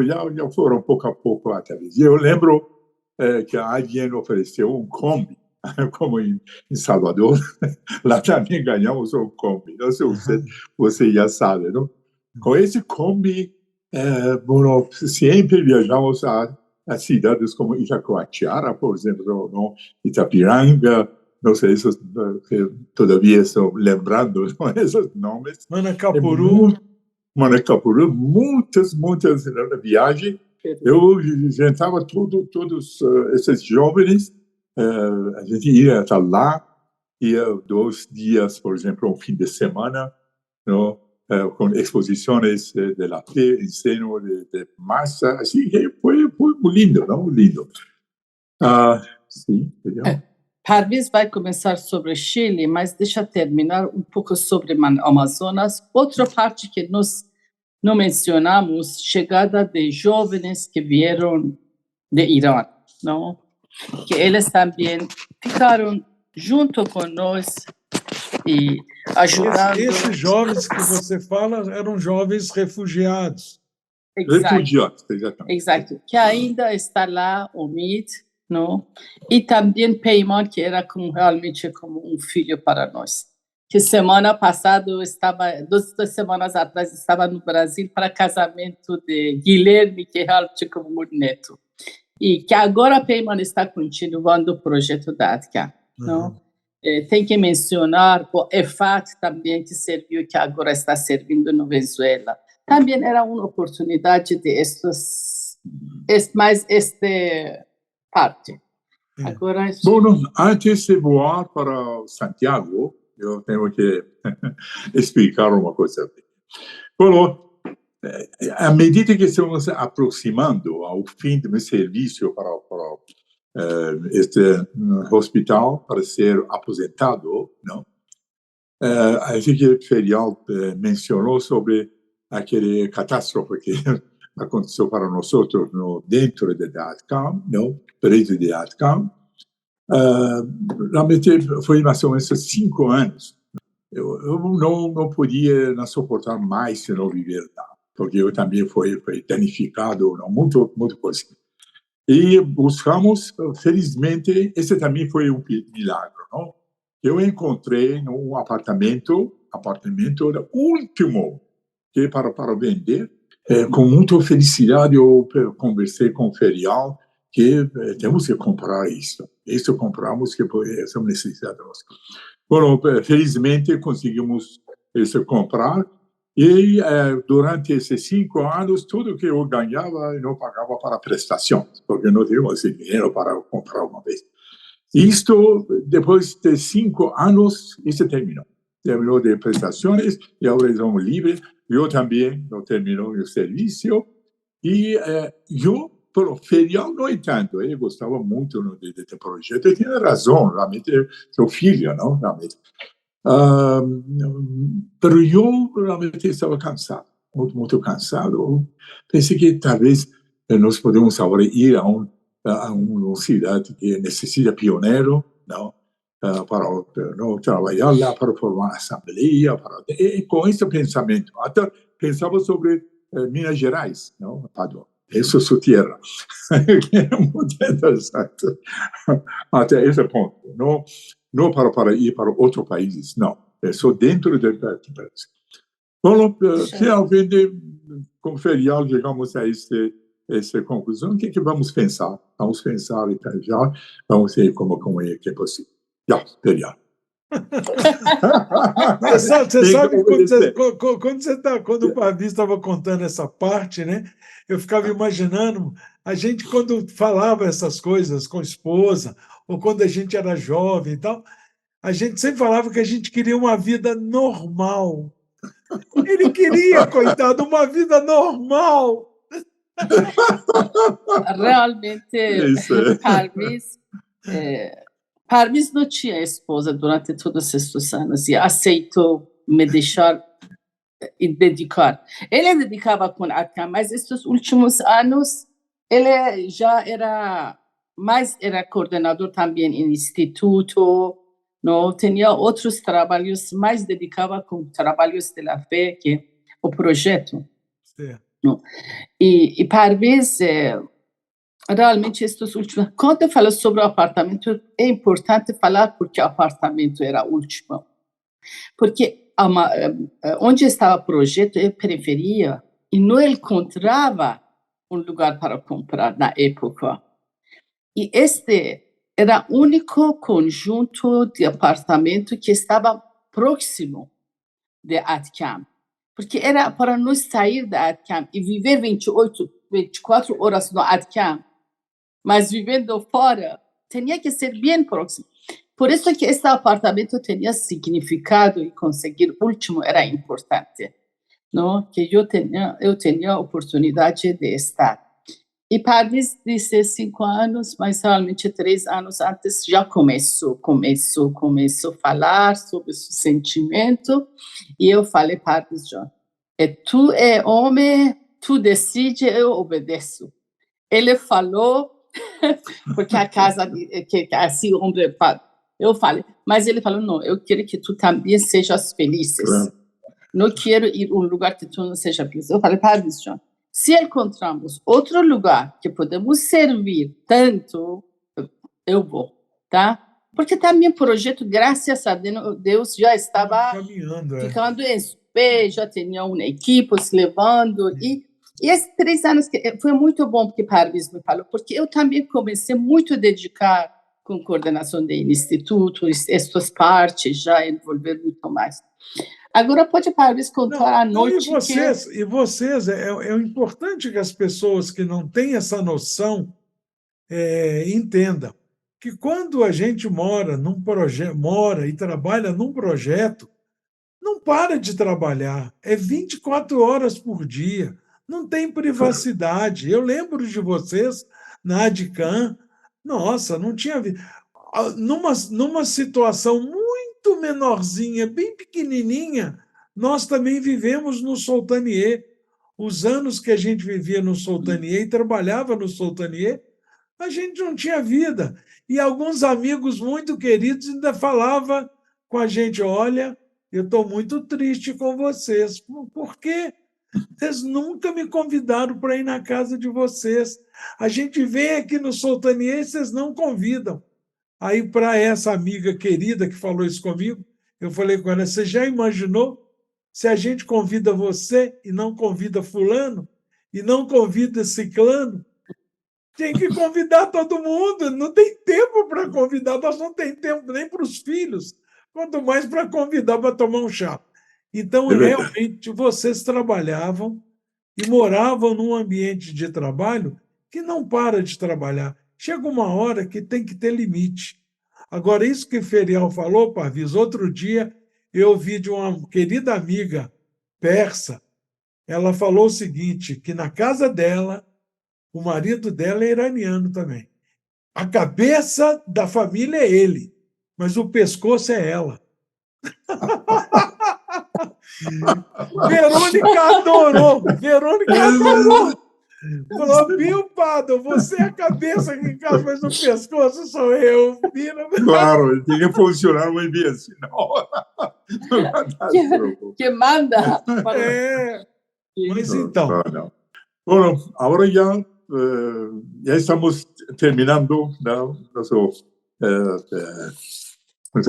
já foram pouco a pouco atrás. Eu lembro que alguém ofereceu um Kombi, como em Salvador, lá também ganhamos um Kombi. Não sei se você já sabe, não? Com esse Kombi, sempre viajamos a cidades como Itacoatiara, por exemplo, não? Itapiranga, não sei se todavia estou lembrando esses nomes. Manacapuru. Manacapuru, muitas viagens. Eu juntava todos esses jovens, a gente ia até lá, ia 2 dias, por exemplo, um fim de semana, não? Com exposições de latte, ensino de massa, assim, foi muito lindo, não? Lindo. Sim, entendeu? Parviz vai começar sobre Chile, mas deixa terminar um pouco sobre Amazonas. Outra parte que nós não mencionamos, chegada de jovens que vieram de Irã, não? Que eles também ficaram junto com nós e ajudando. Esses jovens que você fala eram jovens refugiados. Refugiados, exatamente. Exato, que ainda está lá, o MIT, não? E também Peyman, que era realmente como um filho para nós. Que semana passada, 2 semanas atrás, estava no Brasil para casamento de Guilherme, que é realmente como um neto. E que agora Peyman está continuando o projeto da ATCA, não? Tem que mencionar o EFAT também, que serviu, que agora está servindo no Venezuela. Também era uma oportunidade de mais esta parte. Agora, Bom, antes de voar para Santiago, eu tenho que explicar uma coisa. Bom, à medida que estamos aproximando ao fim do meu serviço para este hospital, para ser aposentado, não? A gente ferial mencionou sobre aquela catástrofe que aconteceu para nós dentro da ATCAM, não? Preso de ATCAM. Realmente foi mais ou menos 5 anos. Eu não podia suportar mais se não viver lá, porque eu também fui danificado, não? Muito coisa. E buscamos, felizmente, esse também foi um milagre, não? Eu encontrei um apartamento último que para vender. Com muita felicidade eu conversei com o ferial que temos que comprar isso. Isso compramos, que essa é uma necessidade nossa. Bom, felizmente conseguimos comprar. E durante esses 5 anos, tudo que eu ganhava, eu não pagava para prestações, porque não tínhamos dinheiro para comprar uma vez. Isto, depois de 5 anos, isso terminou. Terminou de prestações e agora estamos livres. Eu também não terminou o serviço. E eu, pelo ferial, no entanto, eu gostava muito desse projeto. Eu tinha razão, realmente, seu filho, não? Realmente. Mas eu realmente estava cansado, muito cansado. Pensei que talvez nós podemos agora ir a uma cidade que necessita pioneiro, não? Para não trabalhar lá, para formar assembleia. E com esse pensamento, até pensava sobre Minas Gerais, não? Padua. Isso é sua terra. É muito interessante. Até esse ponto. Não para ir para outros países, não. É só dentro do país. Bom, finalmente, com o ferial, chegamos a essa conclusão. O que vamos pensar? Vamos pensar já, vamos ver como é que é possível. Já, ferial. Você sabe quando o Parviz estava contando essa parte, né? Eu ficava imaginando a gente quando falava essas coisas com a esposa ou quando a gente era jovem e tal, a gente sempre falava que a gente queria uma vida normal. Ele queria, coitado, uma vida normal. Realmente, Parviz não tinha esposa durante todos esses anos e aceitou me deixar e dedicar. Ele dedicava com a ATCAM, mas estes últimos anos ele já era coordenador também em instituto, não tinha outros trabalhos, mais dedicava com trabalhos da fé, que é o projeto. Certo. E Parviz realmente, estes últimos... Quando eu falo sobre o apartamento, é importante falar porque o apartamento era o último. Porque onde estava o projeto é periferia e não encontrava um lugar para comprar na época. E este era o único conjunto de apartamento que estava próximo de Atcam, porque era para nós sair da Atcam e viver 24 horas no Atcam, mas vivendo fora, tinha que ser bem próximo. Por isso que este apartamento tinha significado e conseguir o último era importante, não? Que eu tinha a oportunidade de estar. E Paris disse 5 anos, mas realmente 3 anos antes já começou a falar sobre o sentimento. E eu falei, Paris, John, tu é homem, tu decide, eu obedeço. Ele falou, porque a casa, que assim, homem, eu falei, mas ele falou, não, eu quero que tu também sejas feliz. Não quero ir a um lugar que tu não seja feliz. Eu falei, Paris, John, se encontramos outro lugar que podemos servir tanto, eu vou, tá? Porque também o projeto, graças a Deus, já estava ficando em pé, já tinha uma equipe se levando. E esses 3 anos foi muito bom, porque Paris me falou, porque eu também comecei muito a dedicar com coordenação do instituto, essas partes, já envolver muito mais. Agora pode Paris contar à noite. E vocês é importante que as pessoas que não têm essa noção entendam que quando a gente mora e trabalha num projeto, não para de trabalhar, é 24 horas por dia, não tem privacidade. Eu lembro de vocês na Adcam, nossa, não tinha numa situação muito menorzinha, bem pequenininha, nós também vivemos no Soltanier. Os anos que a gente vivia no Soltanier e trabalhava no Soltanier, a gente não tinha vida. E alguns amigos muito queridos ainda falavam com a gente, olha, eu estou muito triste com vocês, porque vocês nunca me convidaram para ir na casa de vocês. A gente vem aqui no Soltanier e vocês não convidam. Aí, para essa amiga querida que falou isso comigo, eu falei com ela, você já imaginou se a gente convida você e não convida fulano, e não convida ciclano? Tem que convidar todo mundo, não tem tempo para convidar, nós não temos tempo nem para os filhos, quanto mais para convidar para tomar um chá. Então, realmente, vocês trabalhavam e moravam num ambiente de trabalho que não para de trabalhar. Chega uma hora que tem que ter limite. Agora, isso que Ferial falou, Parvis, outro dia eu ouvi de uma querida amiga persa, ela falou o seguinte, que na casa dela, o marido dela é iraniano também. A cabeça da família é ele, mas o pescoço é ela. Verônica adorou. Falou, viu, Pado, você é a cabeça aqui em casa, mas o pescoço sou eu. Claro, tem que funcionar muito bem, senão... que manda. Mas então... Bueno, agora já estamos terminando nossa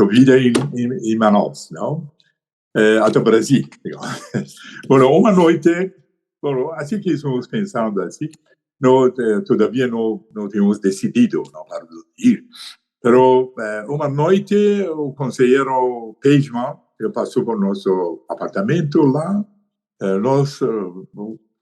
vida em Manaus, não? Até o Brasil. Bueno, uma noite, assim que estamos pensando assim, todavia não temos decidido para ir. Pero uma noite o conselheiro Pageman passou por nosso apartamento lá, nós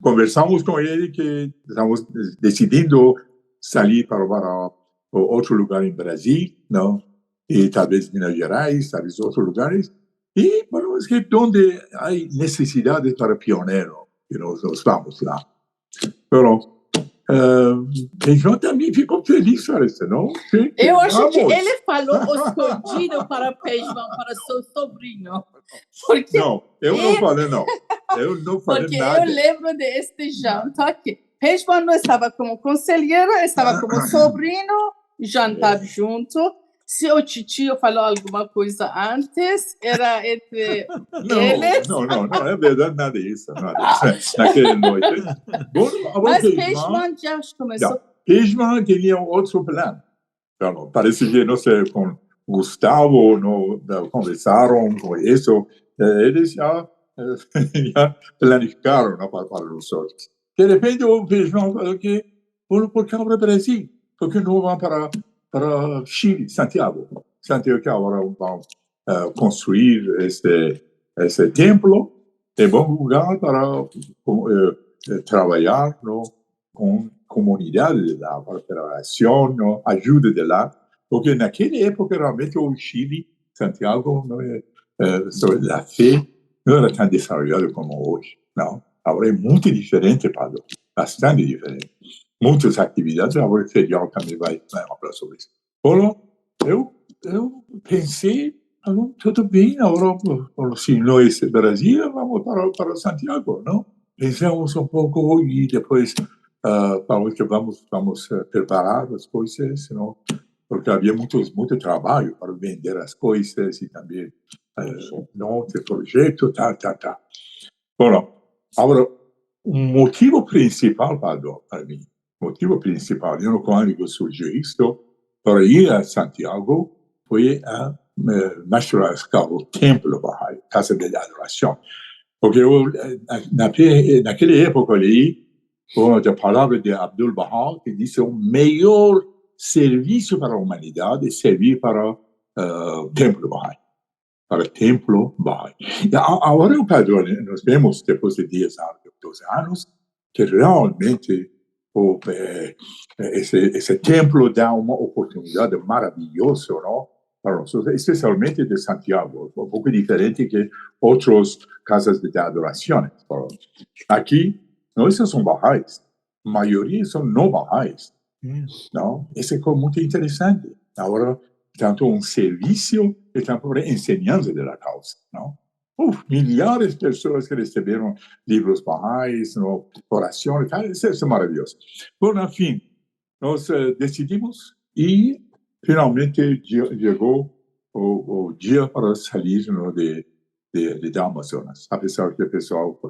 conversamos com ele que estamos decidindo sair para outro lugar em Brasil, não? E talvez Minas Gerais, talvez outros lugares. E, bueno, es que donde há necessidade para pioneiro, que nós vamos lá. Pero, João também ficou feliz com isso, não? Eu acho que ele falou escondido para Pageman, para seu sobrinho. Porque não, eu não falei, não. Eu não falei porque nada. Eu lembro deste jantar que Pageman não estava como conselheiro, estava como sobrinho, jantar junto. Se o titio falou alguma coisa antes, era entre eles. Não é verdade nada disso. Naquela noite. Mas Pageman já começou. Pejman tinha outro plano. Então, parece que, não sei, com Gustavo conversaram com isso, eles já planificaram para os outros. De repente, o Pejman falou que vamos por cá para o Brasil, porque não vão para Chile, Santiago. Santiago que agora vão construir esse templo, é bom lugar para trabalhar com comunidade de lá, para operação, ajuda de lá, porque naquela época realmente o Chile, Santiago, sobre a fé, não era tão desenvolvido como hoje, não. Agora é muito diferente, Padre, bastante diferente. Muitas atividades, agora o ferial também vai falar sobre isso. Bom, eu pensei, tudo bem, agora, se não é Brasil, vamos para Santiago, não? Pensamos um pouco e depois falamos que vamos preparar as coisas, não? Porque havia muito trabalho para vender as coisas e também não ter projeto, tá. Bom, agora, o motivo principal para mim, eu quando surgiu isto, para ir a Santiago, foi a mostrar o templo Bahá'í, casa de adoração. Porque naquela época ali, a palavra de Abdul Baha, que disse o melhor serviço para a humanidade é servir para o templo Bahá'í. Para o templo Bahá'í. E agora, Padre, nós vemos, depois de 10 anos, 12 anos, que realmente esse templo dá uma oportunidade maravilhosa, não? Para nós, especialmente de Santiago, um pouco diferente que outras casas de adoração. Aqui, não são Bahá'ís, a maioria são não Bahá'ís. Não? Isso é muito interessante. Agora, tanto serviço e tanto para ensinança da causa, não? Milhares de pessoas que receberam livros Bahá'ís, oração, isso é maravilhoso. Bom, enfim, nós decidimos e finalmente chegou o dia para sair de Amazonas. Apesar que o pessoal,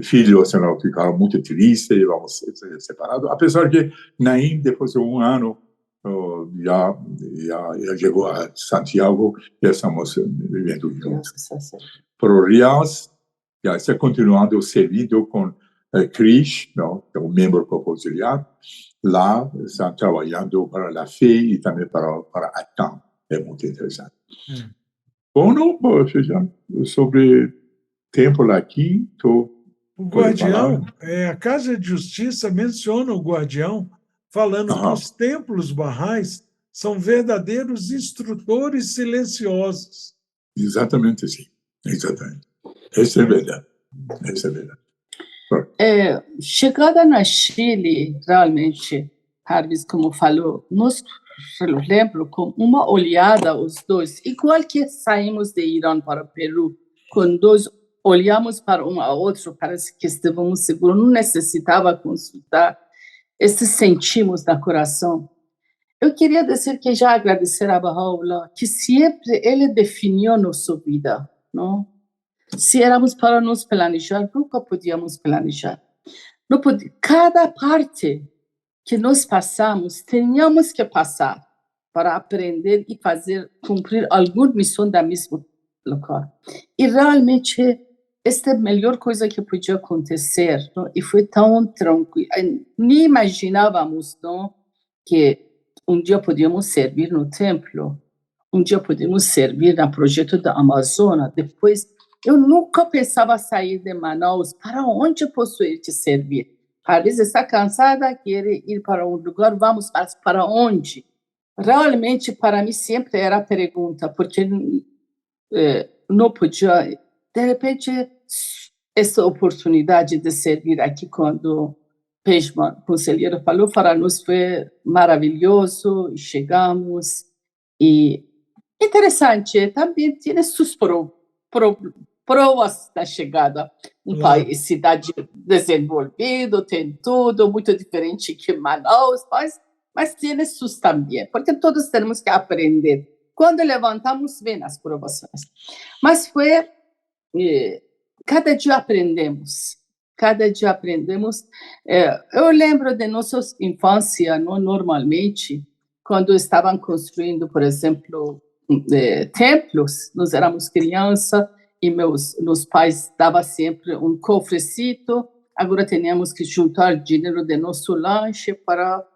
filhos, ficaram muito tristes, vamos ser separados. Apesar que Naim, depois de um ano, já chegou a Santiago e estamos vivendo juntos. Para Rias, já está continuando servindo com Krish, que é um membro propositivo. Lá estão trabalhando para a fé e também para a TAM. É muito interessante. Bom, sobre tempo aqui, o guardião, a Casa de Justiça menciona o guardião, falando que os templos Bahá'ís são verdadeiros instrutores silenciosos. Exatamente, sim. Exatamente. Essa é verdade. Chegada na Chile, realmente, Harvis, como falou, nós lembro com uma olhada os dois, igual que saímos de Irã para o Peru, quando dois olhamos para um ao outro, parece que estávamos seguros, não necessitava consultar, esses sentimos no coração. Eu queria dizer que já agradecer a Baha'u'lláh, que sempre ele definiu nossa vida, não? Se éramos para nos planejar, nunca podíamos planejar. Não cada parte que nós passamos, tínhamos que passar para aprender e cumprir alguma missão da mesma local. E realmente, esta é a melhor coisa que podia acontecer, não? E foi tão tranquilo. Nem imaginávamos, não, que um dia podíamos servir no templo, um dia podíamos servir no projeto da Amazônia, depois eu nunca pensava sair de Manaus. Para onde posso ir te servir? Às vezes está cansada, quer ir para um lugar, vamos, mas para onde? Realmente, para mim, sempre era a pergunta, porque não podia, de repente, essa oportunidade de servir aqui, quando Pejman, conselheiro, falou, para nós foi maravilhoso, e chegamos, e interessante, também tem suas provas da chegada. País, cidade desenvolvido, tem tudo, muito diferente que Manaus, mas tem suas também, porque todos temos que aprender. Quando levantamos, vem as provações. Mas foi, cada dia aprendemos. cada dia aprendemos. Eu lembro de nossa infância, não, normalmente, quando estavam construindo, por exemplo, templos, nós éramos criança e meus pais davam sempre um cofrecito. Agora tínhamos que juntar dinheiro de nosso lanche para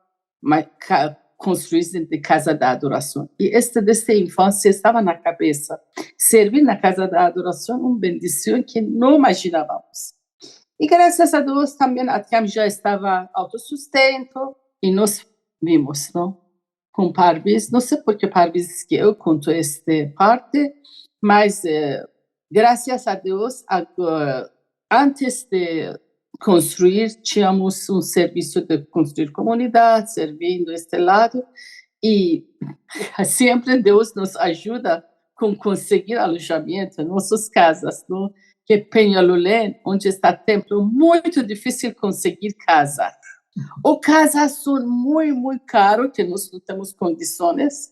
construir de casa da adoração. E desde a infância estava na cabeça. Servir na casa da adoração uma bendição que não imaginávamos. E graças a Deus também a Tiam já estava autossustento e nós vimos, não? Com Parvis, não sei por que Parvis que eu conto esta parte, mas graças a Deus, antes de construir, tínhamos um serviço de construir comunidade, servindo este lado, e sempre Deus nos ajuda com conseguir alojamento em nossas casas, não? Que Peñalolén, onde está o templo, muito difícil conseguir casa. Ou casas são muito caras, que nós não temos condições,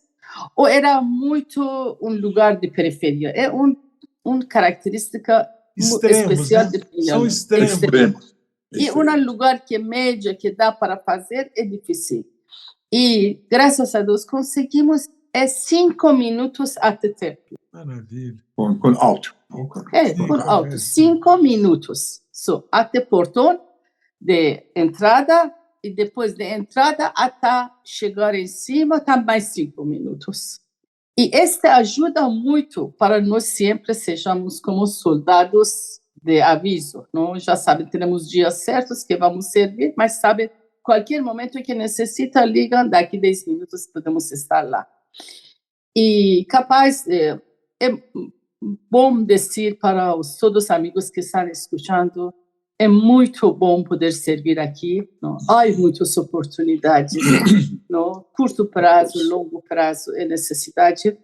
ou era muito um lugar de periferia. É uma característica especial, né? de Peñalolén. São extremos. E um lugar que é médio, que dá para fazer, é difícil. E, graças a Deus, conseguimos 5 minutos até o templo. Maravilha. Com auto. Com auto. 5 minutos. Só até o portão de entrada, e depois de entrada até chegar em cima, está mais 5 minutos. E isso ajuda muito para nós sempre sejamos como soldados de aviso. Não? Já sabe, temos dias certos que vamos servir, mas sabe, qualquer momento que necessita, ligam, daqui 10 minutos podemos estar lá. E capaz, é bom dizer para todos os amigos que estão escutando, é muito bom poder servir aqui. Não? Há muitas oportunidades, no curto prazo, longo prazo, é necessidade.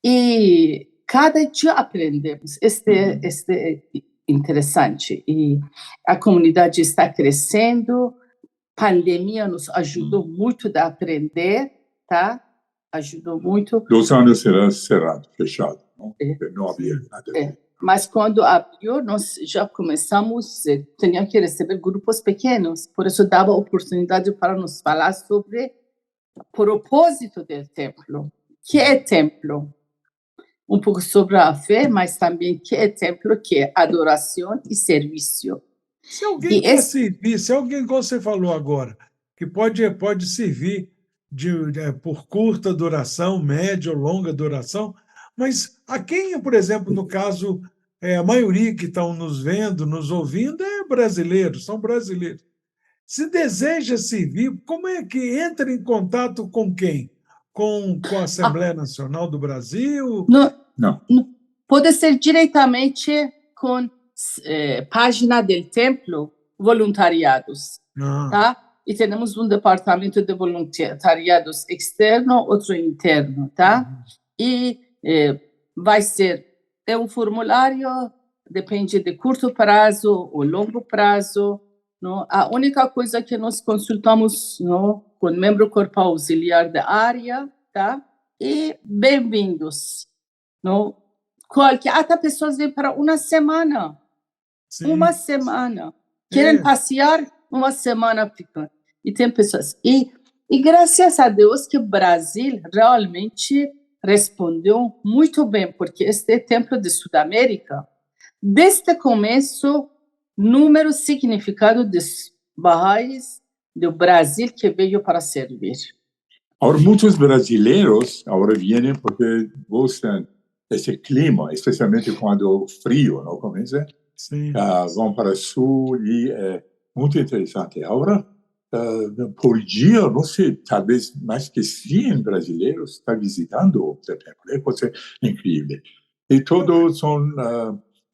E cada dia aprendemos. Este é interessante. E a comunidade está crescendo. A pandemia nos ajudou muito a aprender, tá? Ajudou muito. 2 anos será cerrado, fechado. Não havia nada. Mas quando abriu, nós já começamos, tínhamos que receber grupos pequenos, por isso dava oportunidade para nos falar sobre o propósito do templo. O que é templo? Um pouco sobre a fé, mas também o que é templo, que é adoração e serviço. Se alguém quer servir, se alguém, como você falou agora, que pode servir por curta duração, média ou longa duração, mas a quem, por exemplo, no caso, a maioria que estão nos vendo, nos ouvindo, é brasileiro, são brasileiros. Se deseja servir, como é que entra em contato com quem? Com a Assembleia Nacional do Brasil? Não. Pode ser diretamente com página do templo, voluntariados, tá? E temos um departamento de voluntariados externo, outro interno, tá? E vai ser um formulário, depende de curto prazo ou longo prazo. Não? A única coisa que nós consultamos, não, com membro corpo auxiliar da área, tá? E bem-vindos. Não? Até pessoas vêm para uma semana. Sim. Uma semana. Querem passear, uma semana ficam. E tem pessoas. E graças a Deus que o Brasil realmente respondeu muito bem, porque este é o templo de Sudamérica. Desde o começo, número significado de Baha'is do Brasil que veio para servir. Agora, muitos brasileiros agora vêm porque gostam desse clima, especialmente quando frio, não começa? Sim. Vão para o sul e é muito interessante. Agora, por dia, não sei, talvez mais que 100 brasileiros estão visitando o templo. É coisa incrível. E todos são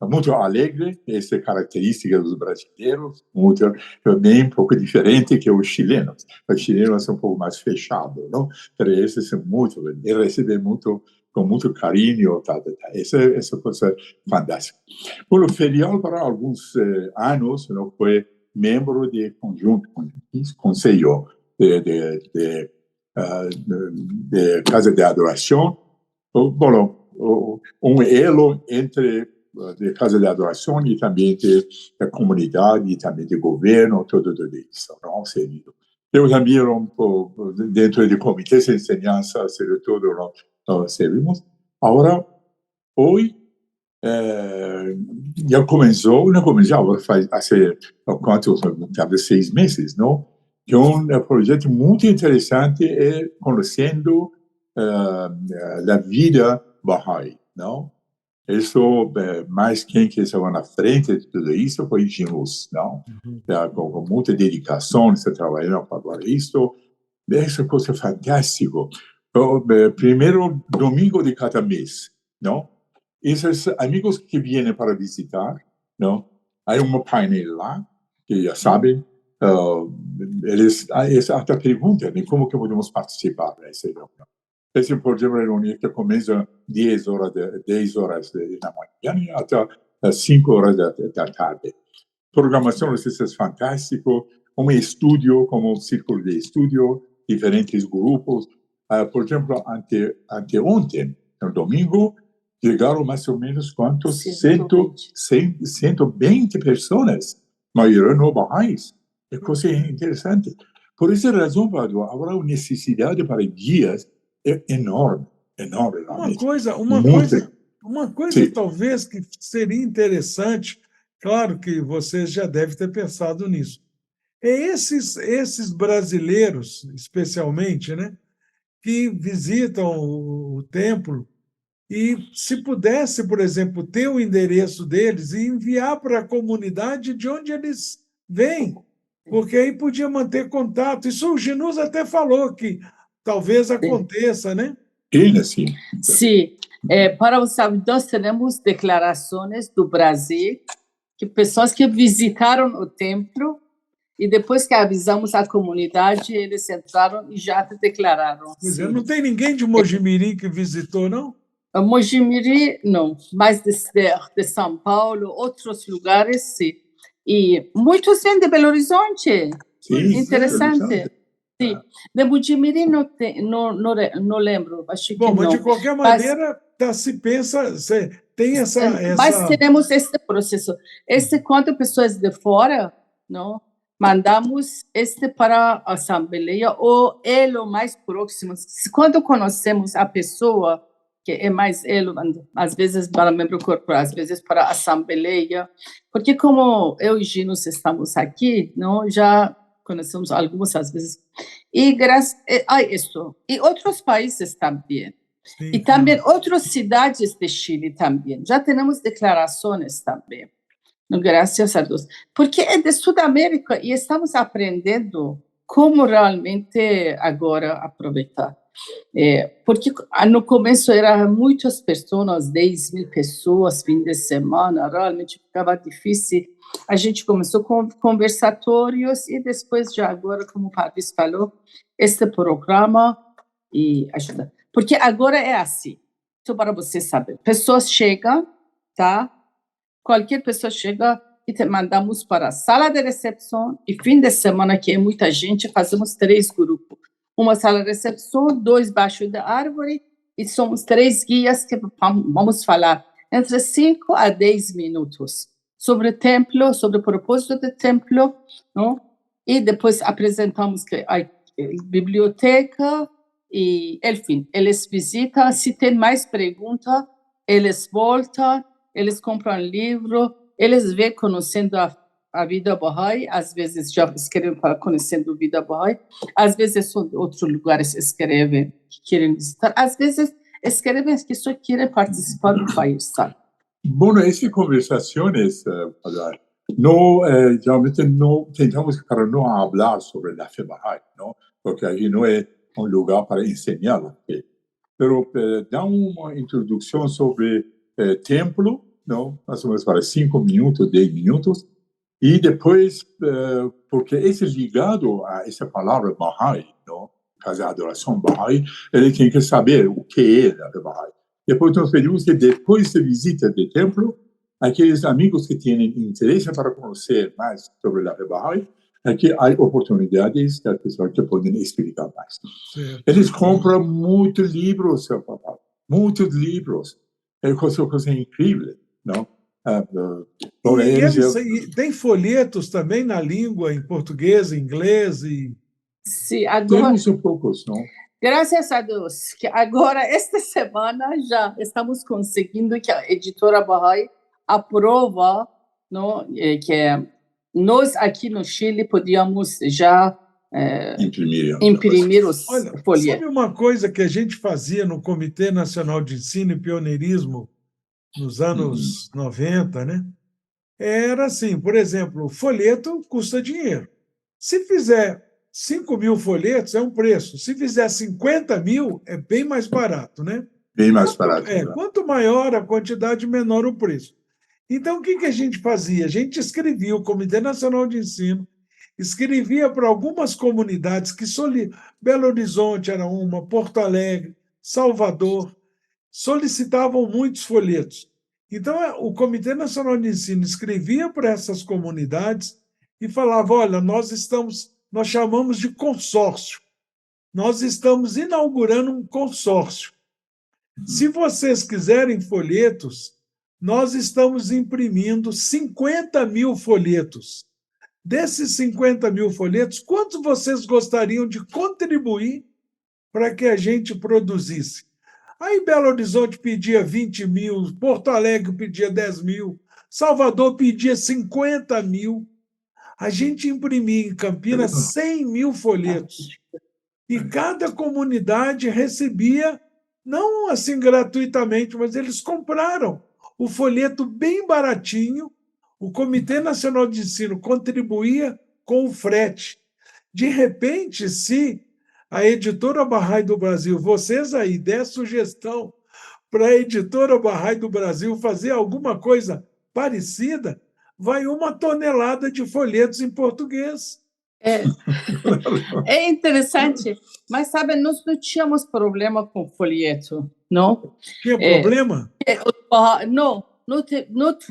muito alegres, essa é característica dos brasileiros, muito, também um pouco diferente que os chilenos. Os chilenos são um pouco mais fechados, não? Mas esses são muito, e recebem muito, com muito carinho, tal. Essa coisa fantástica. Por ferial, para alguns anos, não foi membro de conselho de casa de adoração, elo entre de casa de adoração e também de comunidade, e também de governo, tudo isso, não? Seguido. Eu também, dentro do comitê de enseñanza, tudo, nós servimos. Agora, hoje, já começou, não começou, agora faz, talvez 6 meses, não? Que projeto muito interessante conhecendo a vida Bahá'í, não? Isso, mais quem estava na frente de tudo isso foi Jinus, não? Com muita dedicação, se trabalhando para isso. Essa coisa fantástica. Primeiro domingo de cada mês, não? Esses amigos que vêm para visitar, não? Há painel lá, que já sabem, eles até perguntam como que podemos participar dessa reunião. Esse, por exemplo, é reunião que começa 10 horas da manhã até 5 horas da tarde. Programação é fantástico, estúdio, como círculo de estúdio, diferentes grupos. Por exemplo, anteontem, no domingo, chegaram mais ou menos quantos? 120 pessoas, maioria não Bahá'ís. É coisa interessante. Por essa razão, agora a necessidade para guias é enorme. Uma coisa talvez que seria interessante, claro que você já deve ter pensado nisso, esses brasileiros, especialmente, né, que visitam o templo, e se pudesse, por exemplo, ter o endereço deles e enviar para a comunidade de onde eles vêm, porque aí podia manter contato. Isso o Jinus até falou que talvez aconteça, né? Sim. Sim. Para os sábados, nós temos declarações do Brasil, que pessoas que visitaram o templo e depois que avisamos a comunidade, eles entraram e já declararam. Pois é, não tem ninguém de Mojimirim que visitou, não? Mojimirim, não, mas de São Paulo, outros lugares, sim. E muitos vêm de Belo Horizonte. Sim, interessante. Sim. De Mojimirim não lembro. Acho que bom, mas não. de qualquer maneira, se pensa, tem essa... Mas temos esse processo. Quando pessoas de fora, não, mandamos para a assembleia ou ele o mais próximo. Quando conhecemos a pessoa, que é mais ele, às vezes para membro corporal, às vezes para a assembleia, porque como eu e Jinus estamos aqui, não, já conhecemos algumas às vezes, e graças a isso, e outros países também, Sim, e também outras cidades de Chile também, já temos declarações também, graças a Deus, porque é de Sudamérica e estamos aprendendo como realmente agora aproveitar. Porque no começo eram muitas pessoas, 10 mil pessoas, fim de semana, realmente ficava difícil. A gente começou com conversatórios e depois, já agora, como o Patrício falou, este programa e ajuda. Porque agora é assim, só para você saber, pessoas chegam, tá? Qualquer pessoa chega e te mandamos para a sala de recepção e fim de semana, que é muita gente, fazemos 3 grupos. Uma sala de recepção, 2 baixo da árvore, e somos 3 guias que vamos falar entre 5 a 10 minutos sobre o templo, sobre o propósito do templo, não? E depois apresentamos a biblioteca, e, enfim, eles visitam, se tem mais perguntas, eles voltam, eles compram livro, eles vêm conhecendo a vida Bahá'í, às vezes já escrevem para conhecendo a vida Bahá'í, às vezes são de outros lugares escrevem que querem visitar, às vezes escrevem que só querem participar do país, sabe? Bom, essas conversações, no, geralmente no tentamos para não falar sobre a fé Bahá'í, não? Porque aí não é lugar para ensinar a fé. Mas dá uma introdução sobre templo, não? Mais ou menos para 5 minutos, 10 minutos, e depois, porque esse ligado a essa palavra Bahá'í, não? Casa de adoração Bahá'í, ele tem que saber o que é a Bahá'í. Depois nós pedimos que depois da visita do templo, aqueles amigos que têm interesse para conhecer mais sobre a Bahá'í, aqui há oportunidades que pessoas que podem explicar mais. Sim. Eles compram muitos livros, muitos livros. É uma coisa incrível, não? Bom, E tem folhetos também na língua, em português, inglês e... Sim, agora, temos um poucos, não? graças a Deus, que agora, esta semana, já estamos conseguindo que a editora Bahá'í aprova, não, que nós aqui no Chile podíamos já imprimir os folhetos. Sabe uma coisa que a gente fazia no Comitê Nacional de Ensino e Pioneirismo nos anos 90, né? Era assim, por exemplo, o folheto custa dinheiro. Se fizer 5.000 folhetos, é um preço. Se fizer 50.000, é bem mais barato, né? Bem mais barato. Quanto maior a quantidade, menor o preço. Então, o que a gente fazia? A gente escrevia, o Comitê Nacional de Ensino escrevia para algumas comunidades que Belo Horizonte era uma, Porto Alegre, Salvador, solicitavam muitos folhetos. Então, o Comitê Nacional de Ensino escrevia para essas comunidades e falava, olha, nós chamamos de consórcio. Nós estamos inaugurando um consórcio. Se vocês quiserem folhetos, nós estamos imprimindo 50.000 folhetos. Desses 50.000 folhetos, quantos vocês gostariam de contribuir para que a gente produzisse? Aí Belo Horizonte pedia 20.000, Porto Alegre pedia 10.000, Salvador pedia 50.000. A gente imprimia em Campinas 100.000 folhetos. E cada comunidade recebia, não assim gratuitamente, mas eles compraram o folheto bem baratinho. O Comitê Nacional de Ensino contribuía com o frete. De repente, se a editora Bahá'í do Brasil, vocês aí, der sugestão para a editora Bahá'í do Brasil fazer alguma coisa parecida, vai 1 tonelada de folhetos em português. É interessante, mas, sabe, nós não tínhamos problema com folheto, não? Tinha problema?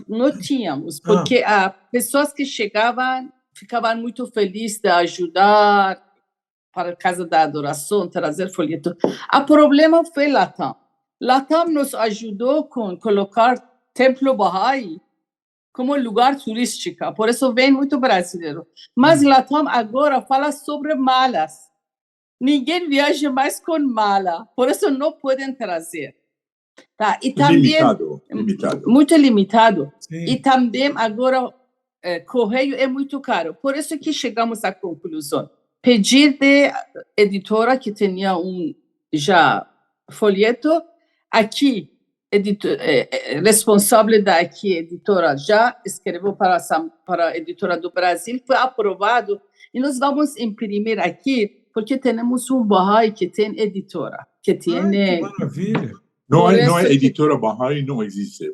Não tínhamos, porque as pessoas que chegavam ficavam muito felizes de ajudar para a Casa da Adoração, trazer folheto. O problema foi Latam. Latam nos ajudou com colocar Templo Bahá'í como lugar turístico, por isso vem muito brasileiro. Mas Latam agora fala sobre malas. Ninguém viaja mais com mala, por isso não podem trazer. Tá? E também, limitado. Muito limitado. Sim. E também agora correio é muito caro. Por isso que chegamos à conclusão. Pedir de editora que tenha já folheto, aqui, responsável daqui, editora, já escreveu para a editora do Brasil, foi aprovado, e nós vamos imprimir aqui, porque temos Bahá'í que tem editora. Que tem... que maravilha! Não é editora Bahá'í, não existe.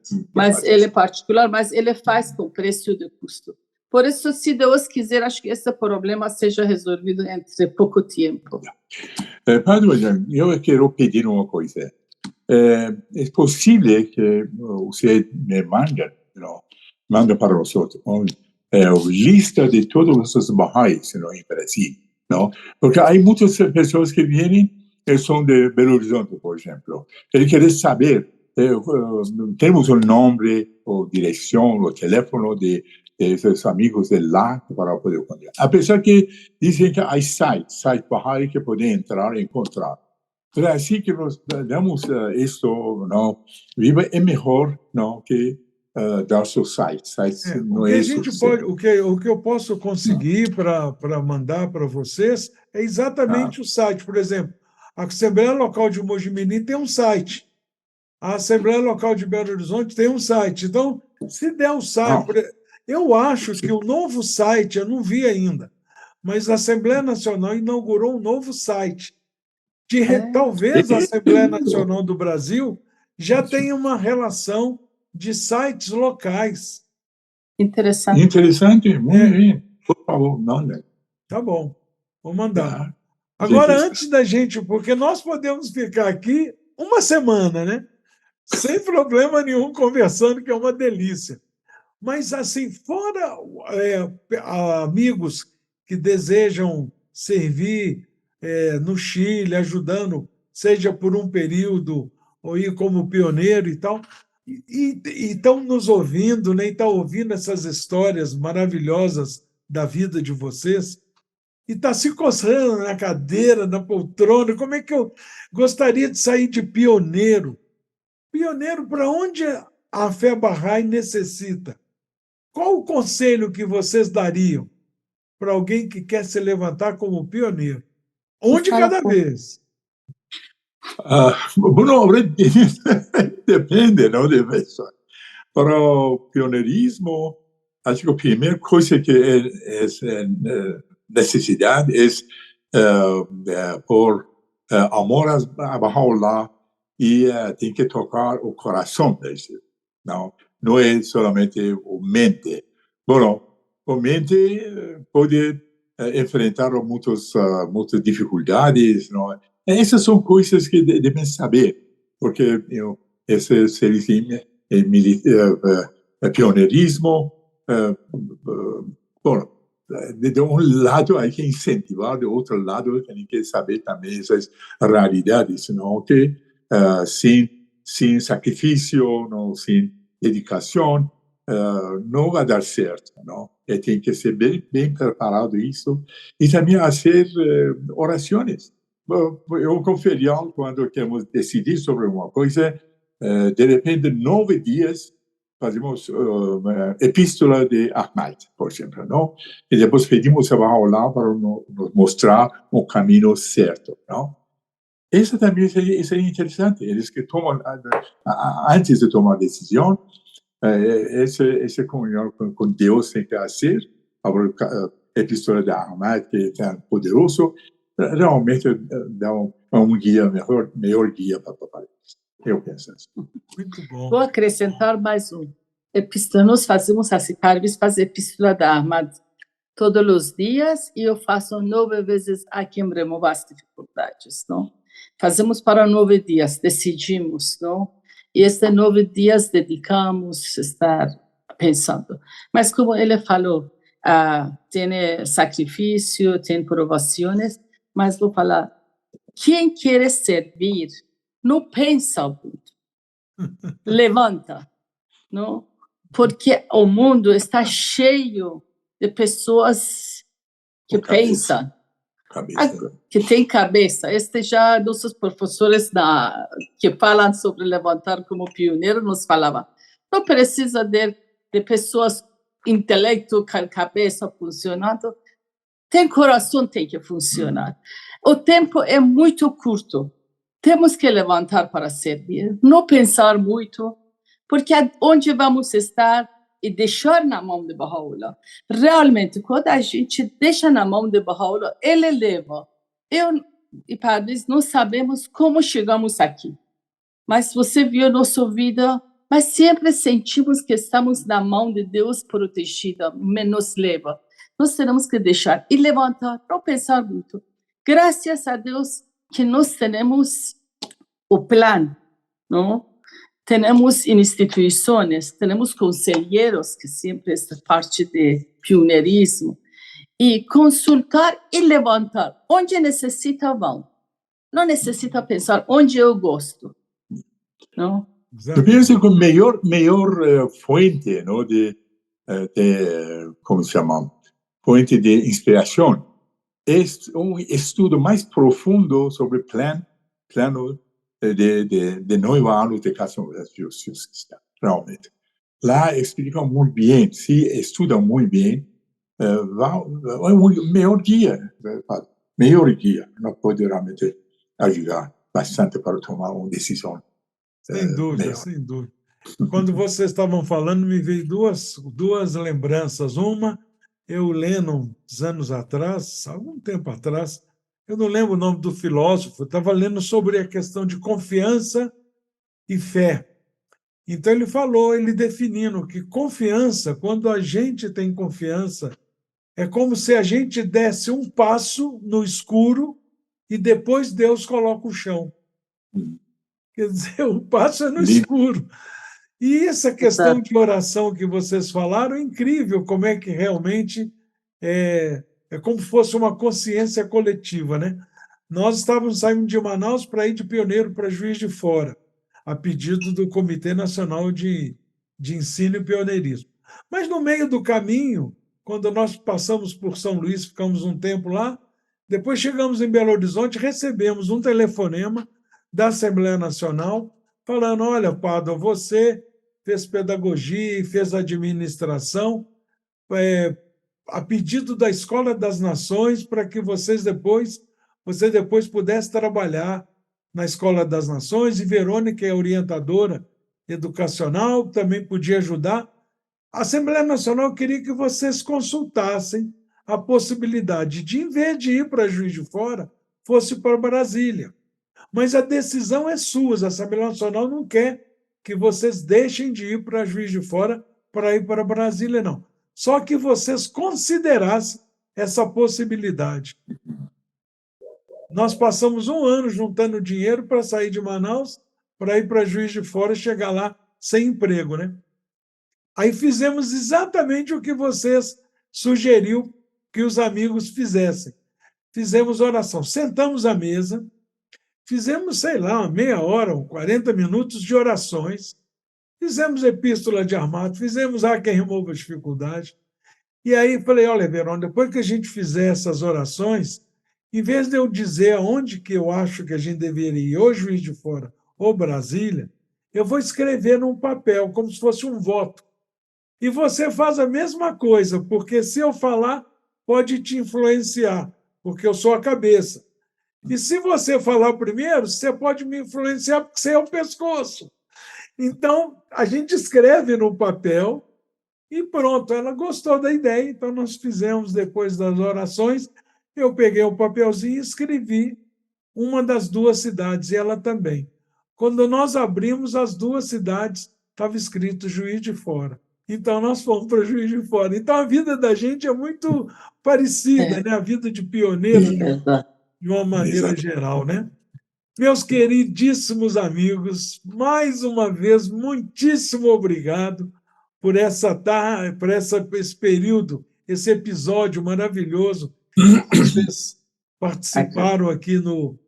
Sim. Mas ele é particular, mas ele faz com preço de custo. Por isso, se Deus quiser, acho que esse problema seja resolvido entre pouco tempo. Padre, eu quero pedir uma coisa. É possível que você me manda para nós uma lista de todos os Bahá'ís no Brasil, não? Porque há muitas pessoas que vêm e são de Belo Horizonte, por exemplo. Eles querem saber, temos o nome, a direção, o telefone de esses amigos de lá para poder contar. Apesar que dizem que há sites Bahá'í que podem entrar e encontrar. Então, assim que nós damos isto, não, é melhor não que dar seu site. O que eu posso conseguir para mandar para vocês é exatamente o site. Por exemplo, a Assembleia Local de Mojimirim tem um site. A Assembleia Local de Belo Horizonte tem um site. Então, se der um site... Eu acho que o novo site, eu não vi ainda, mas a Assembleia Nacional inaugurou um novo site. Talvez a Assembleia Nacional do Brasil já tenha uma relação de sites locais. Interessante. Interessante, muito bem. Por favor, manda. Tá bom, vou mandar. Agora, antes da gente, porque nós podemos ficar aqui 1 semana, né? Sem problema nenhum, conversando, que é uma delícia. Mas, assim, fora amigos que desejam servir no Chile, ajudando, seja por um período ou ir como pioneiro e tal, E estão nos ouvindo, né? E estão ouvindo essas histórias maravilhosas da vida de vocês, e está se coçando na cadeira, na poltrona. Como é que eu gostaria de sair de pioneiro? Pioneiro para onde a fé Bahá'í necessita? Qual o conselho que vocês dariam para alguém que quer se levantar como pioneiro? Um de cada vez. Bueno, depende, ¿no? De eso. Para o pioneirismo, acho que a primeira coisa que é necessidade é por amor a Baha'u'lláh e tem que tocar o coração desse. Não é somente o mente. Bueno, o mente pode enfrentar muitas dificuldades, não? Essas são coisas que devem saber, porque esse seria pioneirismo. Bom, de um lado há que incentivar, do outro lado tem que saber também essas realidades, não? Que sem sacrifício, não, sem dedicação, não vai dar certo, não? E tem que ser bem preparado isso e também fazer orações. Eu conferi quando queremos decidir sobre uma coisa, de repente 9 dias fazemos epístola de Ahmad, por exemplo, não? E depois pedimos a Baha'u'lláh para nos mostrar o caminho certo, não? Isso também seria interessante. Eles que tomam, antes de tomar a decisão, essa comunhão com Deus tem que fazer. A epístola de Ahmad, que é tão poderoso, realmente dá guia, melhor guia para eles. Eu penso assim. Muito bom. Vou acrescentar mais um. Nós fazemos assim, Carves faz epístola da Ahmad todos os dias e eu faço 9 vezes aqui em remover as dificuldades, não? Fazemos para 9 dias, decidimos, não? E estes 9 dias dedicamos a estar pensando. Mas como ele falou, tem sacrifício, tem provações, mas vou falar, quem quer servir, não pensa muito. Levanta, não? Porque o mundo está cheio de pessoas que pensam, que têm cabeça. Já nossos professores que falam sobre levantar como pioneiro nos falavam, não precisa de pessoas intelecto, cabeça funcionando, tem coração, tem que funcionar. O tempo é muito curto. Temos que levantar para servir, não pensar muito, porque onde vamos estar e deixar na mão de Baha'u'lláh. Realmente, quando a gente deixa na mão de Baha'u'lláh, ele leva. Eu e Padres não sabemos como chegamos aqui, mas você viu nossa vida, mas sempre sentimos que estamos na mão de Deus protegida, nos leva. Nós temos que deixar e levantar, não pensar muito. Graças a Deus que nós temos o plano, não? Temos instituições, temos conselheiros, que sempre é parte de pioneirismo, e consultar e levantar. Onde necessita, vão. Não necessita pensar onde eu gosto. Não? Eu penso que a melhor fonte, não, como se chama, fonte de inspiração, é estudo mais profundo sobre plano de nova educação cristã, realmente. Lá explicam muito bem, se estudam muito bem, é um melhor guia, não pode realmente ajudar bastante para tomar uma decisão. Sem dúvida, sem dúvida. Quando vocês estavam falando, me veio duas lembranças. Uma, eu lendo uns anos atrás, algum tempo atrás, eu não lembro o nome do filósofo, estava lendo sobre a questão de confiança e fé. Então, ele definindo que confiança, quando a gente tem confiança, é como se a gente desse um passo no escuro e depois Deus coloca o chão. Quer dizer, o passo é no escuro. E essa questão de oração que vocês falaram é incrível, como é que realmente é como se fosse uma consciência coletiva, né? Nós estávamos saindo de Manaus para ir de Pioneiro para Juiz de Fora. a pedido do Comitê Nacional de Ensino e Pioneirismo. Mas, no meio do caminho, quando nós passamos por São Luís, ficamos um tempo lá, depois chegamos em Belo Horizonte, recebemos um telefonema da Assembleia Nacional falando: olha, Pádua, você fez pedagogia e fez administração a pedido da Escola das Nações para que você depois pudesse trabalhar na Escola das Nações, e Verônica é orientadora educacional, também podia ajudar. A Assembleia Nacional queria que vocês consultassem a possibilidade de, em vez de ir para Juiz de Fora, fosse para Brasília. Mas a decisão é sua, a Assembleia Nacional não quer que vocês deixem de ir para Juiz de Fora para ir para Brasília, não. Só que vocês considerassem essa possibilidade. Nós passamos um ano juntando dinheiro para sair de Manaus, para ir para Juiz de Fora e chegar lá sem emprego, né? Aí fizemos exatamente o que vocês sugeriu que os amigos fizessem. Fizemos oração, sentamos à mesa, fizemos, sei lá, uma meia hora, 40 minutos de orações, fizemos epístola de Armato, fizemos quem remova a dificuldade. E aí falei: olha, Verônica, depois que a gente fizer essas orações, em vez de eu dizer aonde que eu acho que a gente deveria ir, ou Juiz de Fora ou Brasília, eu vou escrever num papel, como se fosse um voto. E você faz a mesma coisa, porque se eu falar, pode te influenciar, porque eu sou a cabeça. E se você falar primeiro, você pode me influenciar, porque você é o pescoço. Então, a gente escreve no papel e pronto. Ela gostou da ideia, então nós fizemos, depois das orações, eu peguei o papelzinho e escrevi uma das duas cidades, e ela também. Quando nós abrimos as duas cidades, estava escrito Juiz de Fora. Então, nós fomos para Juiz de Fora. Então, a vida da gente é muito parecida, né? A vida de pioneiro, de uma maneira geral, né? Meus queridíssimos amigos, mais uma vez, muitíssimo obrigado por esse período, esse episódio maravilhoso que vocês participaram aqui no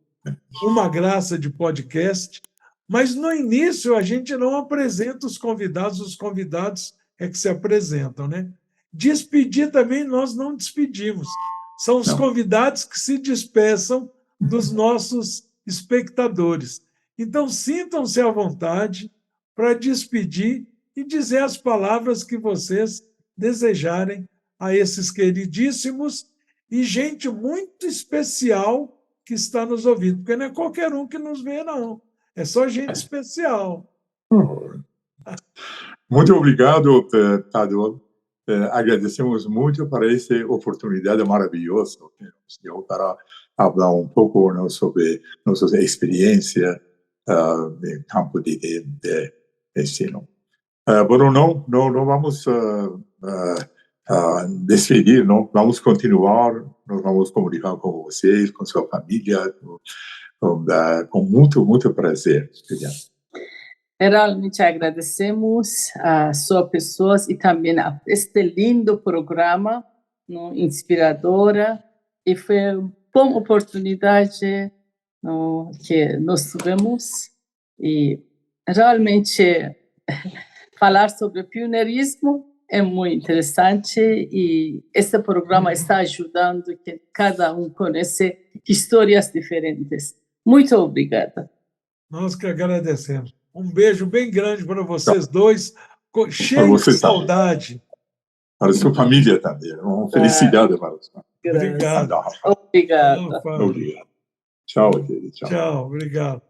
Uma Graça de Podcast. Mas, no início, a gente não apresenta os convidados é que se apresentam, né? Despedir também, nós não despedimos. São os convidados que se despeçam dos nossos espectadores. Então, sintam-se à vontade para despedir e dizer as palavras que vocês desejarem a esses queridíssimos e gente muito especial que está nos ouvindo, porque não é qualquer um que nos vê, não. É só gente especial. Muito obrigado, Pádua. Agradecemos muito por essa oportunidade maravilhosa que nos deu para falar um pouco, né, sobre nossa experiência no campo de ensino. Bueno, não vamos despedir, não vamos continuar, nós vamos comunicar com vocês, com sua família, com muito prazer. Realmente agradecemos a sua pessoa e também a este lindo programa, inspiradora, e foi uma boa oportunidade que nós tivemos. E realmente falar sobre pioneirismo é muito interessante, e este programa está ajudando que cada um conheça histórias diferentes. Muito obrigada. Nós que agradecemos. Um beijo bem grande para vocês dois, cheio de saudade. Para a sua família também. Uma felicidade para você. Obrigado. Obrigada. Obrigado. Tchau, querido. Tchau, obrigado.